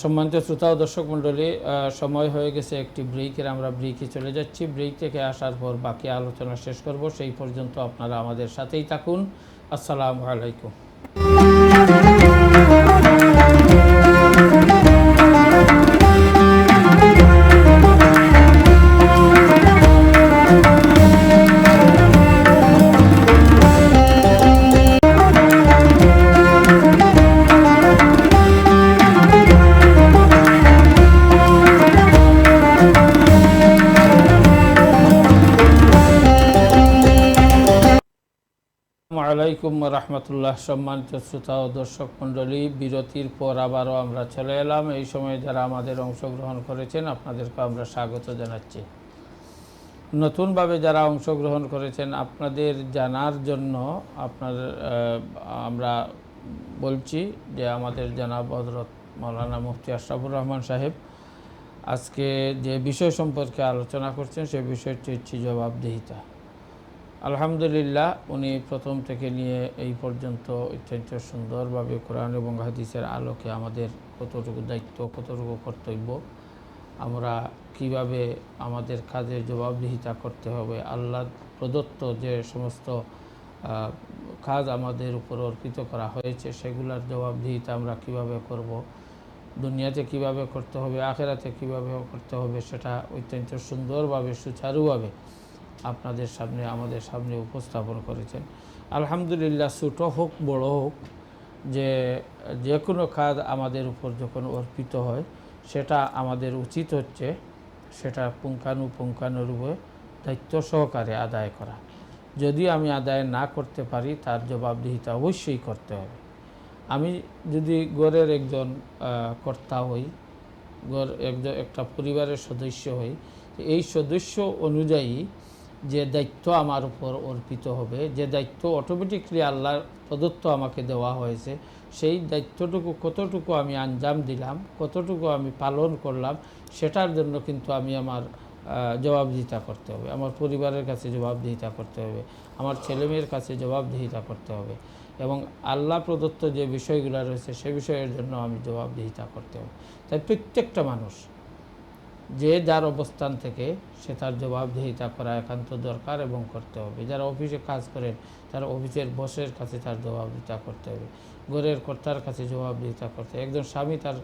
সম্মানিত শ্রোতা ও দর্শক মণ্ডলী, সময় হয়ে গেছে একটি ব্রেকের। আমরা ব্রেকে চলে যাচ্ছি। ব্রেক থেকে আসার পর বাকি আলোচনা শেষ করব। সেই পর্যন্ত আপনারা আমাদের সাথেই থাকুন। আসসালামু আলাইকুম। আলাইকুম রহমতুল্লাহ। সম্মানিত শ্রোতা ও দর্শক মণ্ডলী, বিরতির পর আবারও আমরা চলে এলাম। এই সময় যারা আমাদের অংশগ্রহণ করেছেন আপনাদেরকে আমরা স্বাগত জানাচ্ছি। নতুনভাবে যারা অংশগ্রহণ করেছেন আপনাদের জানার জন্য আমরা বলছি যে আমাদের জনাব হযরত মাওলানা মুফতি আশরাফুর রহমান সাহেব আজকে যে বিষয় সম্পর্কে আলোচনা করছেন সেই বিষয়টি হচ্ছে জবাবদিহিতা। আলহামদুলিল্লাহ, উনি প্রথম থেকে নিয়ে এই পর্যন্ত অত্যন্ত সুন্দরভাবে কোরআন এবং হাদিসের আলোকে আমাদের কতটুকু দায়িত্ব, কতটুকু কর্তব্য, আমরা কিভাবে আমাদের কাজের জবাবদিহিতা করতে হবে, আল্লাহ প্রদত্ত যে সমস্ত কাজ আমাদের উপর অর্পিত করা হয়েছে সেগুলোর জবাবদিহিতা আমরা কিভাবে করব, দুনিয়াতে কিভাবে করতে হবে, আখেরাতে কিভাবে করতে হবে, সেটা অত্যন্ত সুন্দরভাবে সুচারুভাবে আপনাদের সামনে, আমাদের সামনে উপস্থাপন করেছেন। আলহামদুলিল্লাহ, ছোট হোক বড় হোক, যে কোনো কাজ আমাদের উপর যখন অর্পিত হয় সেটা আমাদের উচিত হচ্ছে সেটা পুঙ্খানুপুঙ্খানুরূপে দায়িত্ব সহকারে আদায় করা। যদি আমি আদায় না করতে পারি তার জবাবদিহিতা অবশ্যই করতে হবে। আমি যদি ঘরের একজন কর্তা হই, একটা পরিবারের সদস্য হই, এই সদস্য অনুযায়ী যে দায়িত্ব আমার উপর অর্পিত হবে, যে দায়িত্ব অটোমেটিকলি আল্লাহর প্রদত্ত আমাকে দেওয়া হয়েছে, সেই দায়িত্বটুকু কতটুকু আমি আঞ্জাম দিলাম, কতটুকু আমি পালন করলাম, সেটার জন্য কিন্তু আমি আমার জবাবদিহিতা করতে হবে। আমার পরিবারের কাছে জবাবদিহিতা করতে হবে, আমার ছেলেমেয়ের কাছে জবাবদিহিতা করতে হবে, এবং আল্লাহ প্রদত্ত যে বিষয়গুলো রয়েছে সে বিষয়ের জন্য আমি জবাবদিহিতা করতে হবে। তাই প্রত্যেকটা মানুষ যে যার অবস্থান থেকে সে তার জবাবদিহিতা করা একান্ত দরকার এবং করতে হবে। যারা অফিসে কাজ করেন তারা অফিসের বসের কাছে তার জবাবদিহিতা করতে হবে, ঘরের কর্তার কাছে জবাবদিহিতা করতে হবে, একজন স্বামী তার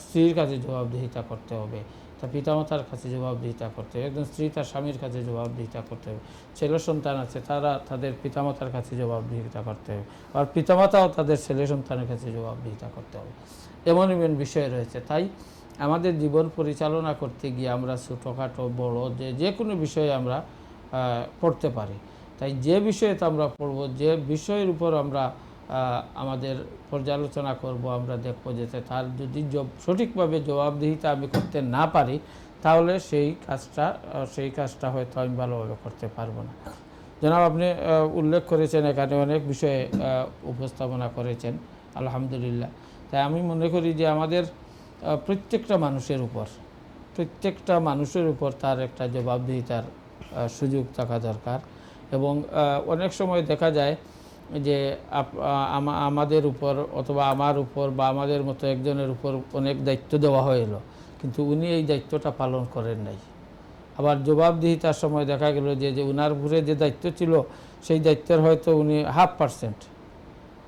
স্ত্রীর কাছে জবাবদিহিতা করতে হবে, তার পিতামাতার কাছে জবাবদিহিতা করতে হবে, একজন স্ত্রী তার স্বামীর কাছে জবাবদিহিতা করতে হবে, ছেলে সন্তান আছে তারা তাদের পিতামাতার কাছে জবাবদিহিতা করতে হবে, আর পিতামাতাও তাদের ছেলে সন্তানের কাছে জবাবদিহিতা করতে হবে। এমন এমন বিষয় রয়েছে। তাই আমাদের জীবন পরিচালনা করতে গিয়ে আমরা ছোটোখাটো বড় যে কোনো বিষয়ে আমরা পড়তে পারি। তাই যে বিষয়ে তো আমরা পড়ব, যে বিষয়ের উপর আমরা আমাদের পর্যালোচনা করব, আমরা দেখব যে তার যদি সঠিকভাবে জবাবদিহিতা আমি করতে না পারি, তাহলে সেই কাজটা হয়তো আমি ভালোভাবে করতে পারবো না। জনাব, আপনি উল্লেখ করেছেন, এখানে অনেক বিষয়ে উপস্থাপনা করেছেন, আলহামদুলিল্লাহ। তাই আমি মনে করি যে আমাদের প্রত্যেকটা মানুষের উপর তার একটা জবাবদিহিতার সুযোগ থাকা দরকার। এবং অনেক সময় দেখা যায় যে আমাদের উপর অথবা আমার উপর বা আমাদের মতো একজনের উপর অনেক দায়িত্ব দেওয়া হলো, কিন্তু উনি এই দায়িত্বটা পালন করেন নাই। আবার জবাবদিহিতার সময় দেখা গেল যে উনার উপরে যে দায়িত্ব ছিল সেই দায়িত্বের হয়তো উনি 50%,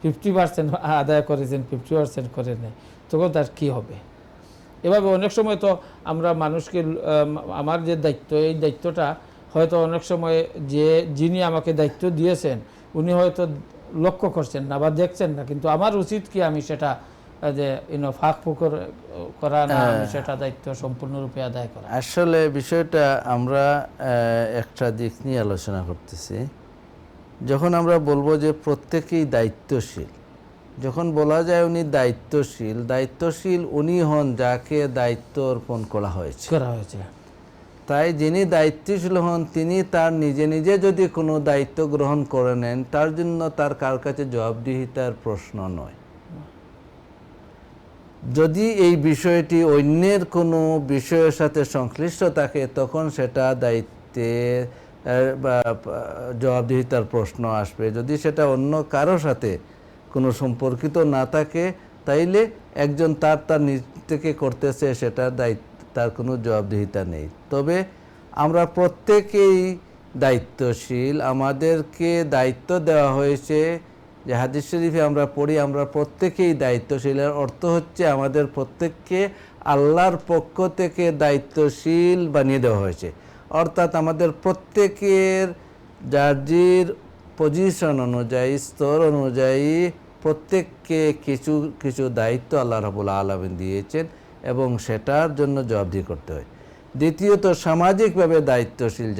50% আদায় করেছেন, 50% করেন নাই, তখন তার কী হবে? এভাবে অনেক সময় তো আমরা মানুষকে আমার যে দায়িত্ব, এই দায়িত্বটা হয়তো অনেক সময় যিনি আমাকে দায়িত্ব দিয়েছেন উনি হয়তো লক্ষ্য করছেন না বা দেখছেন না, কিন্তু আমার উচিত কি আমি সেটা যে ফাঁক ফুকর করা না, আমি সেটা দায়িত্ব সম্পূর্ণরূপে আদায় করা। আসলে বিষয়টা আমরা একটা দিক নিয়ে আলোচনা করতেছি। যখন আমরা বলবো যে প্রত্যেকেই দায়িত্বশীল, যখন বলা যায় উনি দায়িত্বশীল উনি হন যাকে দায়িত্ব অর্পণ করা হয়েছে। তাই যিনি দায়িত্বশীল হন তিনি তার নিজে নিজে যদি কোনো দায়িত্ব গ্রহণ করে নেন, তার জন্য তার কার কাছে জবাবদিহিতার প্রশ্ন নয়। যদি এই বিষয়টি অন্যের কোনো বিষয়ের সাথে সংশ্লিষ্ট থাকে, তখন সেটা দায়িত্বে জবাবদিহিতার প্রশ্ন আসবে। যদি সেটা অন্য কারো সাথে কোনো সম্পর্কিত না থাকে, তাইলে একজন তার নিজ থেকে করতেছে, সেটার তার কোনো জবাবদিহিতা নেই। তবে আমরা প্রত্যেকেই দায়িত্বশীল, আমাদেরকে দায়িত্ব দেওয়া হয়েছে। যে হাদিস শরীফে আমরা পড়ি, আমরা প্রত্যেকেই দায়িত্বশীল। এর অর্থ হচ্ছে আমাদের প্রত্যেককে আল্লাহর পক্ষ থেকে দায়িত্বশীল বানিয়ে দেওয়া হয়েছে। অর্থাৎ আমাদের প্রত্যেকের যার পজিশন অনুযায়ী, স্তর অনুযায়ী প্রত্যেককে কিছু কিছু দায়িত্ব আল্লাহ রাব্বুল আলামিন দিয়েছেন এবং সেটার জন্য জবাবদিহি করতে হয়। দ্বিতীয়ত, সামাজিকভাবে দায়িত্বশীল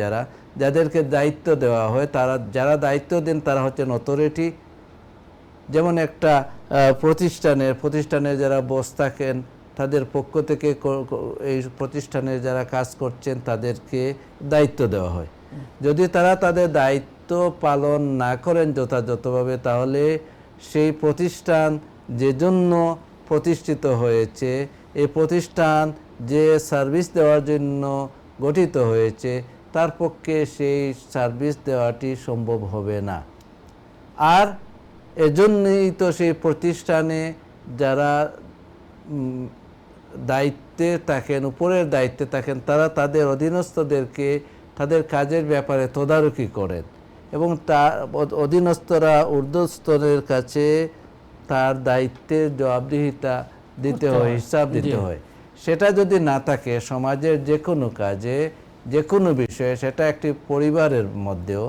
যাদেরকে দায়িত্ব দেওয়া হয়, যারা দায়িত্ব দেন তারা হচ্ছেন অথরিটি। যেমন একটা প্রতিষ্ঠানের যারা বস থাকেন, তাদের পক্ষ থেকে এই প্রতিষ্ঠানের যারা কাজ করছেন তাদেরকে দায়িত্ব দেওয়া হয়। যদি তারা তাদের দায়িত্ব পালন না করেন যথাযথভাবে, তাহলে সেই প্রতিষ্ঠান যে জন্য প্রতিষ্ঠিত হয়েছে, এই প্রতিষ্ঠান যে সার্ভিস দেওয়ার জন্য গঠিত হয়েছে, তার পক্ষে সেই সার্ভিস দেওয়াটি সম্ভব হবে না। আর এজন্যই তো সেই প্রতিষ্ঠানে যারা দায়িত্বে থাকেন, উপরের দায়িত্বে থাকেন, তারা তাদের অধীনস্থদেরকে তাদের কাজের ব্যাপারে তদারকি করেন এবং তার অধীনস্থরা ঊর্ধ্বস্তরের কাছে তার দায়িত্বের জবাবদিহিতা দিতে হয়, হিসাব দিতে হয়। সেটা যদি না থাকে সমাজের যে কোনো কাজে, যে কোনো বিষয়ে, সেটা একটি পরিবারের মধ্যেও,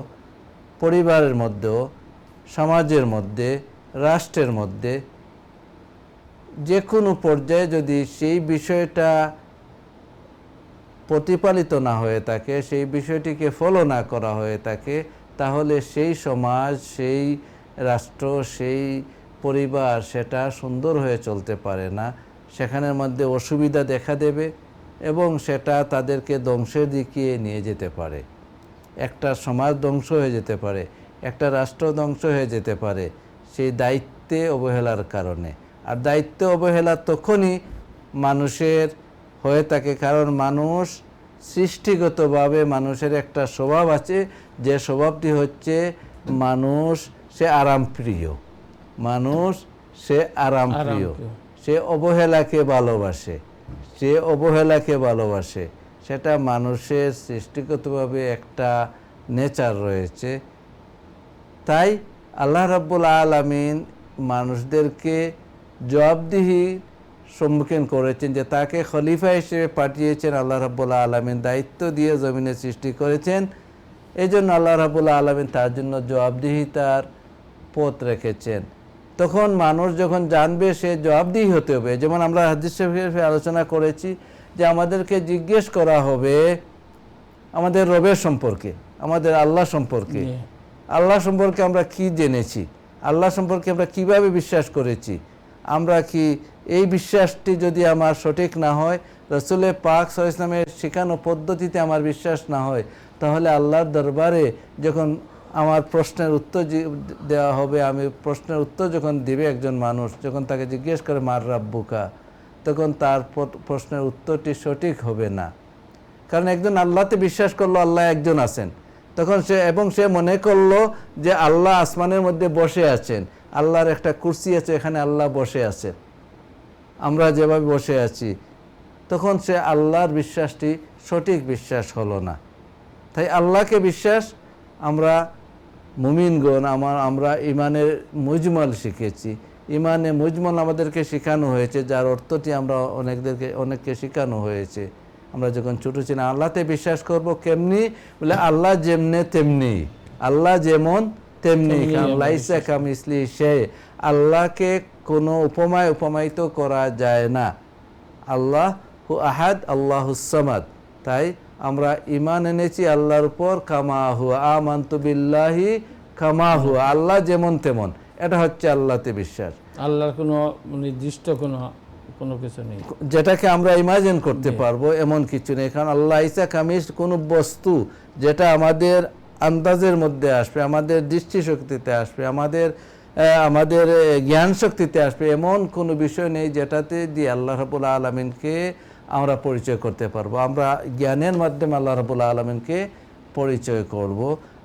সমাজের মধ্যে, রাষ্ট্রের মধ্যে, যে কোনো পর্যায়ে যদি সেই বিষয়টা প্রতিপালিত না হয়ে থাকে, সেই বিষয়টিকে ফলো না করা হয়ে থাকে, তাহলে সেই সমাজ, সেই রাষ্ট্র, সেই পরিবার সেটা সুন্দর হয়ে চলতে পারে না, সেখানের মধ্যে অসুবিধা দেখা দেবে এবং সেটা তাদেরকে ধ্বংসের দিকে নিয়ে যেতে পারে। একটা সমাজ ধ্বংস হয়ে যেতে পারে, একটা রাষ্ট্র ধ্বংস হয়ে যেতে পারে সেই দায়িত্বে অবহেলার কারণে। আর দায়িত্ব অবহেলা তখনই মানুষের হয়ে থাকে, কারণ মানুষ সৃষ্টিগতভাবে মানুষের একটা স্বভাব আছে, যে স্বভাবটি হচ্ছে মানুষ সে আরামপ্রিয়। মানুষ সে আরামপ্রিয়, সে অবহেলাকে ভালোবাসে, সে অবহেলাকে ভালোবাসে। সেটা মানুষের সৃষ্টিগতভাবে একটা নেচার রয়েছে। তাই আল্লাহ রাব্বুল আলামিন মানুষদেরকে জবাবদিহির সম্মুখীন করেছেন, যে তাকে খলিফা হিসেবে পাঠিয়েছেন আল্লাহ রাব্বুল আলামিন, দায়িত্ব দিয়ে জমিনে সৃষ্টি করেছেন। এই জন্য আল্লাহ রাব্বুল আলামিন তার জন্য জবাবদিহিতার পথ রেখেছেন। তখন মানুষ যখন জানবে সে জবাবদিহি হতে হবে। যেমন আমরা হাদিস শরীফে আলোচনা করেছি যে আমাদেরকে জিজ্ঞেস করা হবে আমাদের রবের সম্পর্কে, আমাদের আল্লাহ সম্পর্কে। আল্লাহ সম্পর্কে আমরা কি জেনেছি, আল্লাহ সম্পর্কে আমরা কিভাবে বিশ্বাস করেছি। আমরা কি এই বিশ্বাসটি যদি আমার সঠিক না হয়, রাসূল পাক সাল্লাল্লাহু আলাইহি ওয়াসাল্লামের শেখানো পদ্ধতিতে আমার বিশ্বাস না হয়, তাহলে আল্লাহর দরবারে যখন আমার প্রশ্নের উত্তর দেওয়া হবে, আমি প্রশ্নের উত্তর যখন দিবে একজন মানুষ, যখন তাকে জিজ্ঞেস করে মার রাব্বুকা, তখন তার প্রশ্নের উত্তরটি সঠিক হবে না। কারণ একজন আল্লাহতে বিশ্বাস করলো আল্লাহ একজন আছেন, তখন সে মনে করলো যে আল্লাহ আসমানের মধ্যে বসে আছেন, আল্লাহর একটা কুরসি আছে, এখানে আল্লাহ বসে আছেন, আমরা যেভাবে বসে আছি, তখন সে আল্লাহর বিশ্বাসটি সঠিক বিশ্বাস হলো না। তাই আল্লাহকে বিশ্বাস আমরা মুমিনগণ আমরা ইমানের মুজমাল শিখেছি। ইমানে মুজমাল আমাদেরকে শেখানো হয়েছে, যার অর্থটি আমরা অনেককে শেখানো হয়েছে। আমরা যখন ছোটো ছিলাম আল্লাহতে বিশ্বাস করব কেমনি, বলে আল্লাহ যেমনে তেমনি, আল্লাহ যেমন তেমনি, লাইসা কামিসলি সে, আল্লাহকে কোনো উপমায় উপমায়িত করা যায় না। আল্লাহ হু আহাদ আল্লাহুস সামাদ। তাই আমরা ঈমান এনেছি আল্লাহর উপর, কামা হুয়া আমানতু বিল্লাহি কামা হুয়া, আল্লাহ যেমন তেমন, এটা হচ্ছে আল্লাহতে বিশ্বাস। আল্লাহর কোনো নির্দিষ্ট কোনো কিছু নেই যেটাকে আমরা ইমাজিন করতে পারবো এমন কিছু নেই। কারণ আল্লাহ ইসা কামিস কোনো বস্তু যেটা আমাদের আন্দাজের মধ্যে আসবে, আমাদের দৃষ্টিশক্তিতে আসবে, আমাদের জ্ঞান শক্তিতে আসবে, এমন কোনো বিষয় নেই যেটাতে দিয়ে আল্লাহ রাব্বুল আলামিনকে আমরা পরিচয় করতে পারবো। আমরা জ্ঞানের মাধ্যমে আল্লাহ রাব্বুল আলামিনকে পরিচয় করব,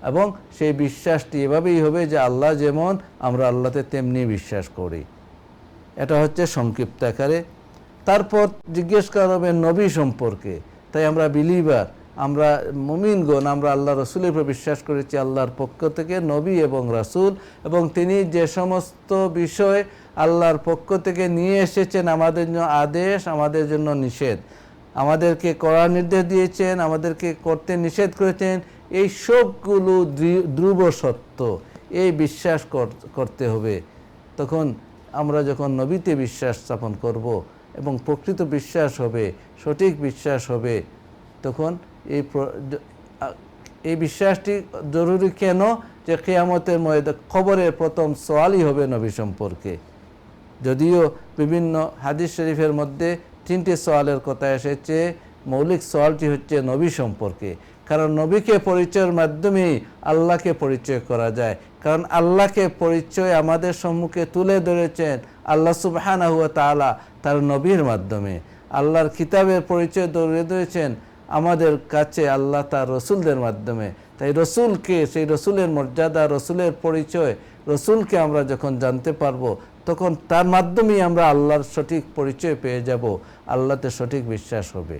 এবং সেই বিশ্বাসটি এভাবেই হবে যে আল্লাহ যেমন, আমরা আল্লাহতে তেমনি বিশ্বাস করি। এটা হচ্ছে সংক্ষিপ্ত আকারে। তারপর জিজ্ঞেস করা হবে নবী সম্পর্কে। তাই আমরা বিলিভার, আমরা মুমিনগণ, আমরা আল্লাহ রসুলের উপর বিশ্বাস করেছি আল্লাহর পক্ষ থেকে নবী এবং রাসূল, এবং তিনি যে সমস্ত বিষয় আল্লাহর পক্ষ থেকে নিয়ে এসেছেন আমাদের জন্য আদেশ, আমাদের জন্য নিষেধ, আমাদেরকে করার নির্দেশ দিয়েছেন, আমাদেরকে করতে নিষেধ করেছেন, এই সবগুলো ধ্রুব সত্য, এই বিশ্বাস করতে হবে। তখন আমরা যখন নবীতে বিশ্বাস স্থাপন করব এবং প্রকৃত বিশ্বাস হবে, সঠিক বিশ্বাস হবে, তখন এই বিশ্বাসটি জরুরি কেন, যে কিয়ামতের ময়দানে খবরের প্রথম সওয়ালই হবে নবী সম্পর্কে। যদিও বিভিন্ন হাদিস শরীফের মধ্যে 3টি সওয়ালের কথা এসেছে, মৌলিক সওয়ালটি হচ্ছে নবী সম্পর্কে। কারণ নবীকে পরিচয়ের মাধ্যমেই আল্লাহকে পরিচয় করা যায়। কারণ আল্লাহকে পরিচয় আমাদের সম্মুখে তুলে ধরেছেন আল্লাহ সুবহানাহু ওয়া তাআলা তার নবীর মাধ্যমে। আল্লাহর কিতাবের পরিচয় তুলে ধরেছেন আমাদের কাছে আল্লাহ তার রসুলদের মাধ্যমে। তাই রসুলকে, সেই রসুলের মর্যাদা, রসুলের পরিচয়, রসুলকে আমরা যখন জানতে পারবো, তখন তার মাধ্যমেই আমরা আল্লাহর সঠিক পরিচয় পেয়ে যাব, আল্লাহতে সঠিক বিশ্বাস হবে।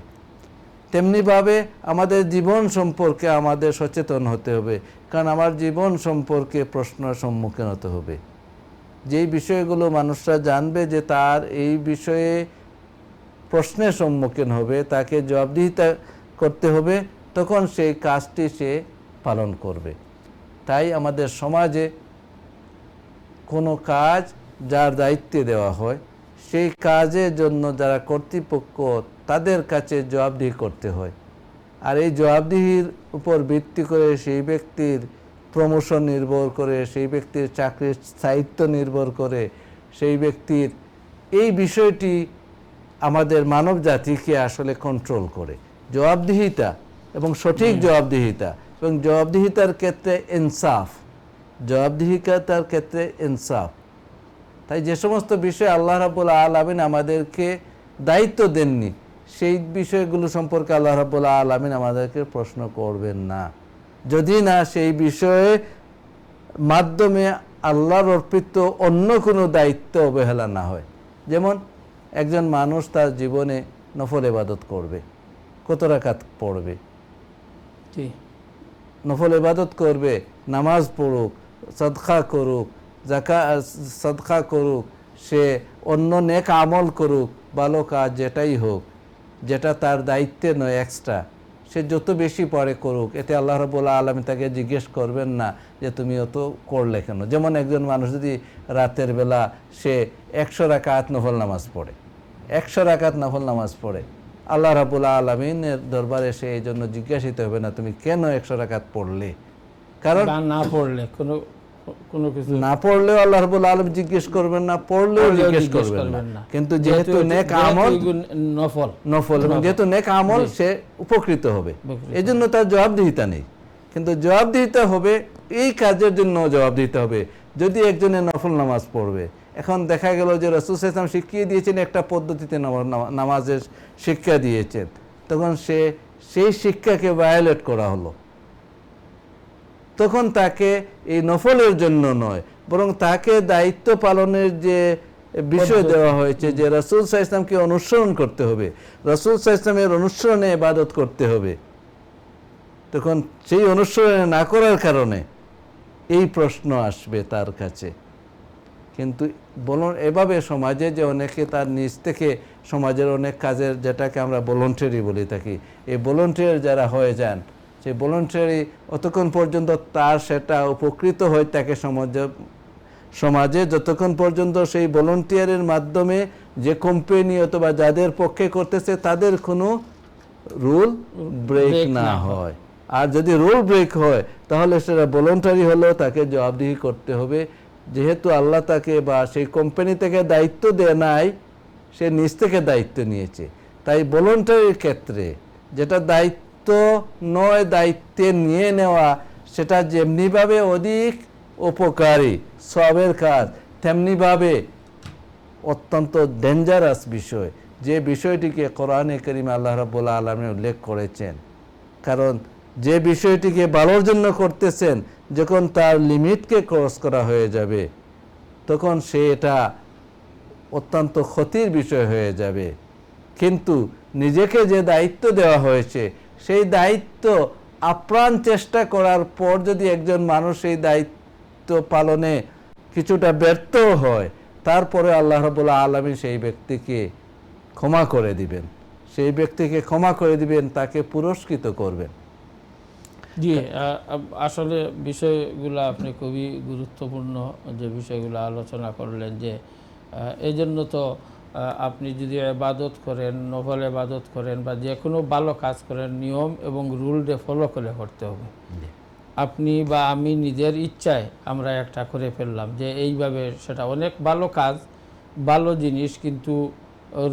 তেমনিভাবে আমাদের জীবন সম্পর্কে আমাদের সচেতন হতে হবে, কারণ আমার জীবন সম্পর্কে প্রশ্নের সম্মুখীন হতে হবে। যেই বিষয়গুলো মানুষরা জানবে যে তার এই বিষয়ে প্রশ্নের সম্মুখীন হবে, তাকে জবাবদিহিতা করতে হবে, তখন সেই কাজটি সে পালন করবে। তাই আমাদের সমাজে কোনো কাজ যার দায়িত্বে দেওয়া হয়, সেই কাজের জন্য যারা কর্তৃপক্ষ তাদের কাছে জবাবদিহি করতে হয়। আর এই জবাবদিহির উপর ভিত্তি করে সেই ব্যক্তির প্রমোশন নির্ভর করে, সেই ব্যক্তির চাকরির স্থায়িত্ব নির্ভর করে, সেই ব্যক্তির এই বিষয়টি আমাদের মানব জাতিকে আসলে কন্ট্রোল করে। জবাবদিহিতা এবং সঠিক জবাবদিহিতা এবং জবাবদিহিতার ক্ষেত্রে ইনসাফ, জবাবদিহিতার ক্ষেত্রে ইনসাফ। তাই যে সমস্ত বিষয়ে আল্লাহ রাব্বুল আলামিন আমাদেরকে দায়িত্ব দেননি, সেই বিষয়গুলো সম্পর্কে আল্লাহ রাব্বুল আলামিন আমাদেরকে প্রশ্ন করবেন না, যদি না সেই বিষয়ে মাধ্যমে আল্লাহর অর্পিত অন্য কোনো দায়িত্ব অবহেলা না হয়। যেমন একজন মানুষ তার জীবনে নফল ইবাদত করবে, কত রাকাত পড়বে, নফল ইবাদত করবে, নামাজ পড়ুক, সাদকা করুক, সাদকা করুক, সে অন্য নেক আমল করুক, ভালো কাজ যেটাই হোক, যেটা তার দায়িত্বে নয় এক্সট্রা, সে যত বেশি পরে করুক, এতে আল্লাহ রাব্বুল আলামিন তাকে জিজ্ঞেস করবেন না যে তুমি অত করলে কেন। যেমন একজন মানুষ যদি রাতের বেলা সে 100 রাকাত নফল নামাজ পড়ে, 100 রাকাত নফল নামাজ পড়ে, আল্লাহ রাব্বুল আলামিনের দরবারে সে এই জন্য জিজ্ঞাসিত হবে না তুমি কেন 100 রাকাত পড়লে। কারণ না পড়লে কোনো কিছু না পড়লেও আল্লাহ রাব্বুল আলামিন জিজ্ঞেস করবেন না, পড়লেও জিজ্ঞেস করবেন না। কিন্তু যেহেতু নেক আমল নফল এবং যেহেতু নেক আমল সে উপকৃত হবে, এই জন্য তার জবাবদিহিতা নেই। কিন্তু জবাবদিহিতা হবে এই কাজের জন্য জবাবদিহিতা হবে যদি একজনের নফল নামাজ পড়বে। এখন দেখা গেল যে রাসূল সাল্লাল্লাহু আলাইহি ওয়াসাল্লাম শিখিয়ে দিয়েছেন একটা পদ্ধতিতে নামাজের শিক্ষা দিয়েছেন, তখন সেই শিক্ষাকে ভায়োলেট করা হলো, তখন তাকে এই নফলের জন্য নয় বরং তাকে দায়িত্ব পালনের যে বিষয় দেওয়া হয়েছে যে রাসূল সাল্লাল্লাহু আলাইহি ওয়াসাল্লামকে অনুসরণ করতে হবে, রাসূল সাল্লাল্লাহু আলাইহি ওয়াসাল্লামের অনুসরণে ইবাদত করতে হবে, তখন সেই অনুসরণ না করার কারণে এই প্রশ্ন আসবে তার কাছে। কিন্তু বলুন এভাবে সমাজে যে অনেকে তার নিজ থেকে সমাজের অনেক কাজের, যেটাকে আমরা ভলান্টারি বলে থাকি, এই ভলান্টিয়ার যারা হয়ে যান, সেই ভলান্টারি অতক্ষণ পর্যন্ত তার সেটা উপকৃত হয় তাকে সমাজে যতক্ষণ পর্যন্ত সেই ভলান্টিয়ারের মাধ্যমে যে কোম্পানি অথবা যাদের পক্ষে করতেছে তাদের কোনো রুল ব্রেক না হয়। আর যদি রুল ব্রেক হয় তাহলে সেটা ভলান্টারি হলেও তাকে জবাবদিহি করতে হবে, যেহেতু আল্লাহ তাকে বা সেই কোম্পানি থেকে দায়িত্ব দেয় নাই, সে নিজ থেকে দায়িত্ব নিয়েছে। তাই ভলান্টারির ক্ষেত্রে যেটা দায়িত্ব নয়, দায়িত্বে নিয়ে নেওয়া সেটা যেমনিভাবে অধিক উপকারী সওয়াবের কাজ, তেমনিভাবে অত্যন্ত ডেঞ্জারাস বিষয়, যে বিষয়টিকে কোরআনে কারীমে আল্লাহ রাব্বুল আলামিন উল্লেখ করেছেন। কারণ যে বিষয়টিকে ভালোর জন্য করতেছেন, যখন তার লিমিটকে ক্রস করা হয়ে যাবে তখন সে এটা অত্যন্ত ক্ষতির বিষয় হয়ে যাবে। কিন্তু নিজেকে যে দায়িত্ব দেওয়া হয়েছে সেই দায়িত্ব আপ্রাণ চেষ্টা করার পর যদি একজন মানুষ এই দায়িত্ব পালনে কিছুটা ব্যর্থ হয়, তারপরে আল্লাহ রাব্বুল আলামিন সেই ব্যক্তিকে ক্ষমা করে দিবেন, সেই ব্যক্তিকে ক্ষমা করে দিবেন, তাকে পুরস্কৃত করবেন। জি, আসলে বিষয়গুলো আপনি খুবই গুরুত্বপূর্ণ যে বিষয়গুলো আলোচনা করলেন, যে এই জন্য তো আপনি যদি ইবাদত করেন, নফল ইবাদত করেন বা যে কোনো ভালো কাজ করেন, নিয়ম এবং রুলকে ফলো করে করতে হবে। আপনি বা আমি নিজের ইচ্ছায় আমরা একটা করে ফেললাম যে এইভাবে, সেটা অনেক ভালো কাজ, ভালো জিনিস, কিন্তু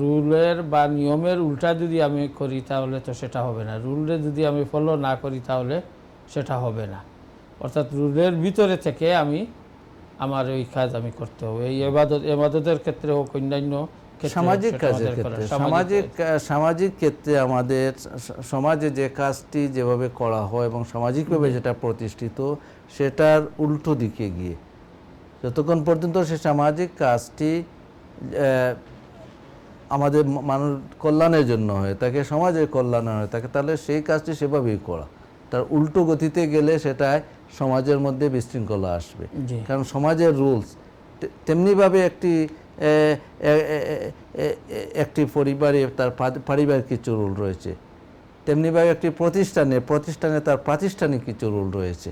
রুলের বা নিয়মের উল্টা যদি আমি করি তাহলে তো সেটা হবে না। রুলে যদি আমি ফলো না করি তাহলে সেটা হবে না। অর্থাৎ রুলের ভিতরে থেকে আমার ওই কাজ আমি করতে হবে। এই ইবাদতের ক্ষেত্রে হোক, অন্যান্য সামাজিক কাজের ক্ষেত্রে, সামাজিক ক্ষেত্রে আমাদের সমাজে যে কাজটি যেভাবে করা হয় এবং সামাজিকভাবে যেটা প্রতিষ্ঠিত, সেটার উল্টো দিকে গিয়ে যতক্ষণ পর্যন্ত সে সামাজিক কাজটি আমাদের মানুষ কল্যাণের জন্য হয়, তাকে সমাজের কল্যাণ হয় তাকে, তাহলে সেই কাজটি সেভাবেই করা। তার উল্টো গতিতে গেলে সেটায় সমাজের মধ্যে বিশৃঙ্খলা আসবে। কারণ সমাজের রুলস তেমনিভাবে একটি পরিবারে তার পারিবারিক কিছু রুল রয়েছে, তেমনিভাবে একটি প্রতিষ্ঠানে তার প্রাতিষ্ঠানিক কিছু রুল রয়েছে।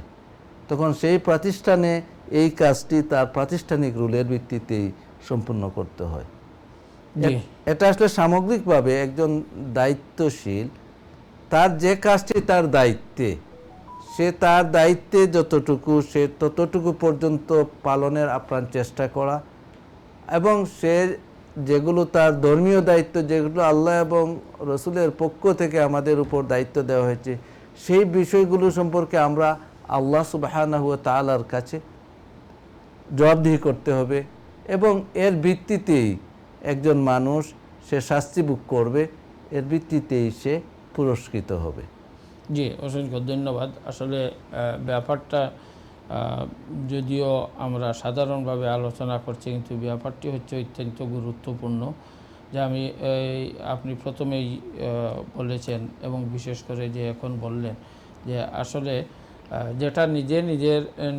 তখন সেই প্রতিষ্ঠানে এই কাজটি তার প্রাতিষ্ঠানিক রুলের ভিত্তিতেই সম্পূর্ণ করতে হয়। এটা আসলে সামগ্রিকভাবে একজন দায়িত্বশীল, তার যে কাজটি তার দায়িত্বে, সে তার দায়িত্বে যতটুকু, সে ততটুকু পর্যন্ত পালনের আপ্রাণ চেষ্টা করা, এবং সে যেগুলো তার ধর্মীয় দায়িত্ব, যেগুলো আল্লাহ এবং রসুলের পক্ষ থেকে আমাদের উপর দায়িত্ব দেওয়া হয়েছে, সেই বিষয়গুলো সম্পর্কে আমরা আল্লাহ সুবহানাহু ওয়া তাআলার কাছে জবাবদিহি করতে হবে এবং এর ভিত্তিতেই একজন মানুষ সে শাস্তি ভোগ করবে, এর ভিত্তিতেই সে পুরস্কৃত হবে। জি, অসংখ্য ধন্যবাদ। আসলে ব্যাপারটা যদিও আমরা সাধারণভাবে আলোচনা করছি, কিন্তু ব্যাপারটি হচ্ছে অত্যন্ত গুরুত্বপূর্ণ। যে আপনি প্রথমেই বলেছেন এবং বিশেষ করে যে এখন বললেন যে আসলে যেটা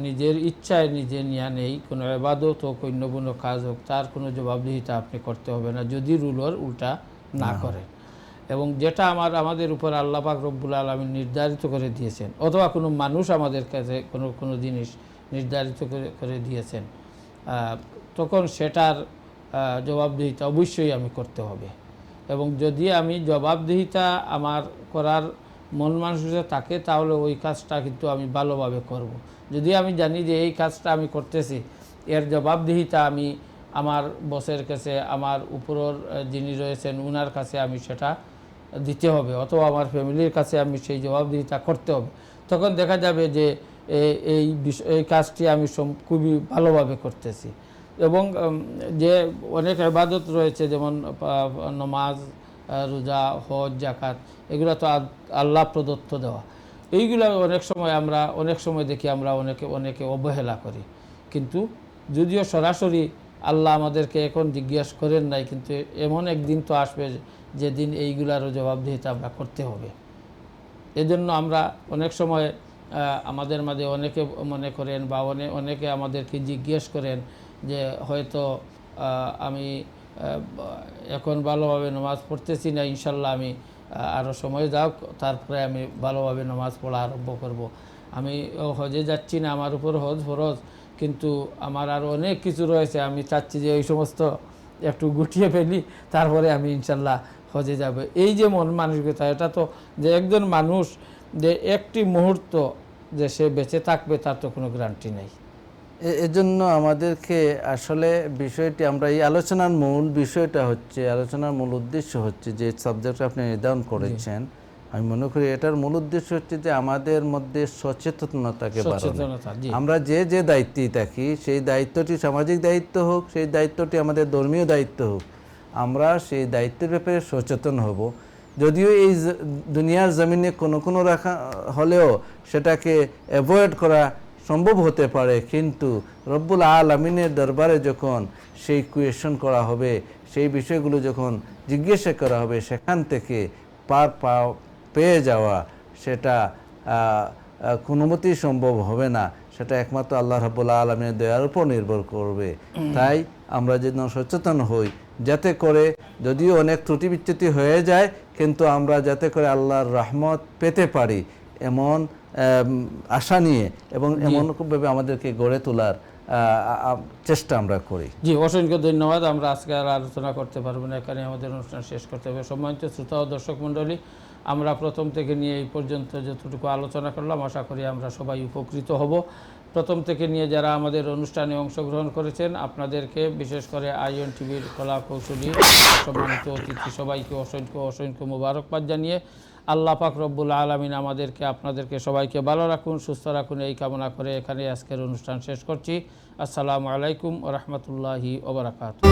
নিজের ইচ্ছায় নিজে নেওয়া নেই, কোনো ইবাদত হোক অন্য কোনো কাজ হোক, তার কোনো জবাবদিহিতা আপনি করতে হবে না যদি রুলর উল্টা না করেন। এবং যেটা আমাদের উপর আল্লাহ পাক রব্বুল আলামিন নির্ধারিত করে দিয়েছেন, অথবা কোনো মানুষ আমাদের কাছে কোনো জিনিস নির্ধারিত করে দিয়েছেন, তখন সেটার জবাবদিহিতা অবশ্যই আমি করতে হবে। এবং যদি আমি জবাবদিহিতা আমার করার মন মানসিকতা থাকে, তাহলে ওই কাজটা কিন্তু আমি ভালোভাবে করব। যদি আমি জানি যে এই কাজটা আমি করতেছি, এর জবাবদিহিতা আমি আমার বসের কাছে, আমার উপরের যিনি রয়েছেন উনার কাছে আমি সেটা দিতে হবে, অথবা আমার ফ্যামিলির কাছে আমি সেই জবাবদিহিতা করতে হবে, তখন দেখা যাবে যে এই কাজটি আমি খুবই ভালোভাবে করতেছি। এবং যে অনেক ইবাদত রয়েছে, যেমন নামাজ, রোজা, হজ, যাকাত, এগুলো তো আল্লাহ প্রদত্ত দেওয়া। এইগুলো অনেক সময় দেখি আমরা অনেকে অবহেলা করি। কিন্তু যদিও সরাসরি আল্লাহ আমাদেরকে এখন জিজ্ঞাসা করেন নাই, কিন্তু এমন একদিন তো আসবে যেদিন এইগুলারও জবাবদিহিতা আমরা করতে হবে। এজন্য আমরা অনেক সময় আমাদের মাঝে অনেকে মনে করেন বা অনেকে আমাদেরকে জিজ্ঞেস করেন যে হয়তো আমি এখন ভালোভাবে নামাজ পড়তেছি না, ইনশাল্লাহ আমি আরও সময় যাও, তারপরে আমি ভালোভাবে নামাজ পড়া আরম্ভ করব। আমি হজে যাচ্ছি না, আমার উপর হজ ফরজ, কিন্তু আমার আরও অনেক কিছু রয়েছে, আমি চাচ্ছি যে এই সমস্ত একটু গুটিয়ে ফেলি, তারপরে আমি ইনশাল্লাহ হজে যাব। এই যে মন মানসিকতা, এটা তো যে একজন মানুষ যে একটি মুহূর্ত যে সে বেঁচে থাকবে তার তো কোনো গ্যারান্টি নেই। এজন্য আমাদেরকে আসলে বিষয়টি, আমরা এই আলোচনার মূল বিষয়টা হচ্ছে, আলোচনার মূল উদ্দেশ্য হচ্ছে যে সাবজেক্ট আপনি নির্ধারণ করেছেন, আমি মনে করি এটার মূল উদ্দেশ্য হচ্ছে যে আমাদের মধ্যে সচেতনতাকে বাড়ানো। আমরা যে দায়িত্বেই থাকি, সেই দায়িত্বটি সামাজিক দায়িত্ব হোক, সেই দায়িত্বটি আমাদের ধর্মীয় দায়িত্ব হোক, আমরা সেই দায়িত্বের ব্যাপারে সচেতন হব। যদিও এই দুনিয়ার জমিনে কোনো রাখা হলেও সেটাকে অ্যাভয়েড করা সম্ভব হতে পারে, কিন্তু রব্বুল আলামিনের দরবারে যখন সেই কোয়েশন করা হবে, সেই বিষয়গুলো যখন জিজ্ঞাসা করা হবে, সেখান থেকে পেয়ে যাওয়া সেটা কোনো মতেই সম্ভব হবে না। সেটা একমাত্র আল্লাহ রাব্বুল আলামিনের দয়ার উপর নির্ভর করবে। তাই আমরা যেন সচেতন হই, যাতে করে যদিও অনেক ত্রুটি বিচ্যুতি হয়ে যায়, কিন্তু আমরা যাতে করে আল্লাহর রহমত পেতে পারি এমন আশা নিয়ে এবং এমনভাবে আমাদেরকে গড়ে তোলার চেষ্টা আমরা করি। জি, অসংখ্য ধন্যবাদ। আমরা আজকে আর আলোচনা করতে পারবো না, এখানে আমাদের অনুষ্ঠান শেষ করতে হবে। সম্মানিত শ্রোতা ও দর্শক মণ্ডলী, আমরা প্রথম থেকে নিয়ে এই পর্যন্ত যতটুকু আলোচনা করলাম, আশা করি আমরা সবাই উপকৃত হব। প্রথম থেকে নিয়ে যারা আমাদের অনুষ্ঠানে অংশগ্রহণ করেছেন, আপনাদেরকে বিশেষ করে আইএন টিভির কলা কৌশলী সম্মানিত অতিথি সবাইকে অসংখ্য মোবারকবাদ জানিয়ে আল্লাহ পাক রব্বুল আলামিন আমাদেরকে আপনাদেরকে সবাইকে ভালো রাখুন, সুস্থ রাখুন, এই কামনা করে এখানে আজকের অনুষ্ঠান শেষ করছি। আসসালামু আলাইকুম ওয়া রাহমাতুল্লাহি ওয়া বারাকাতুহু।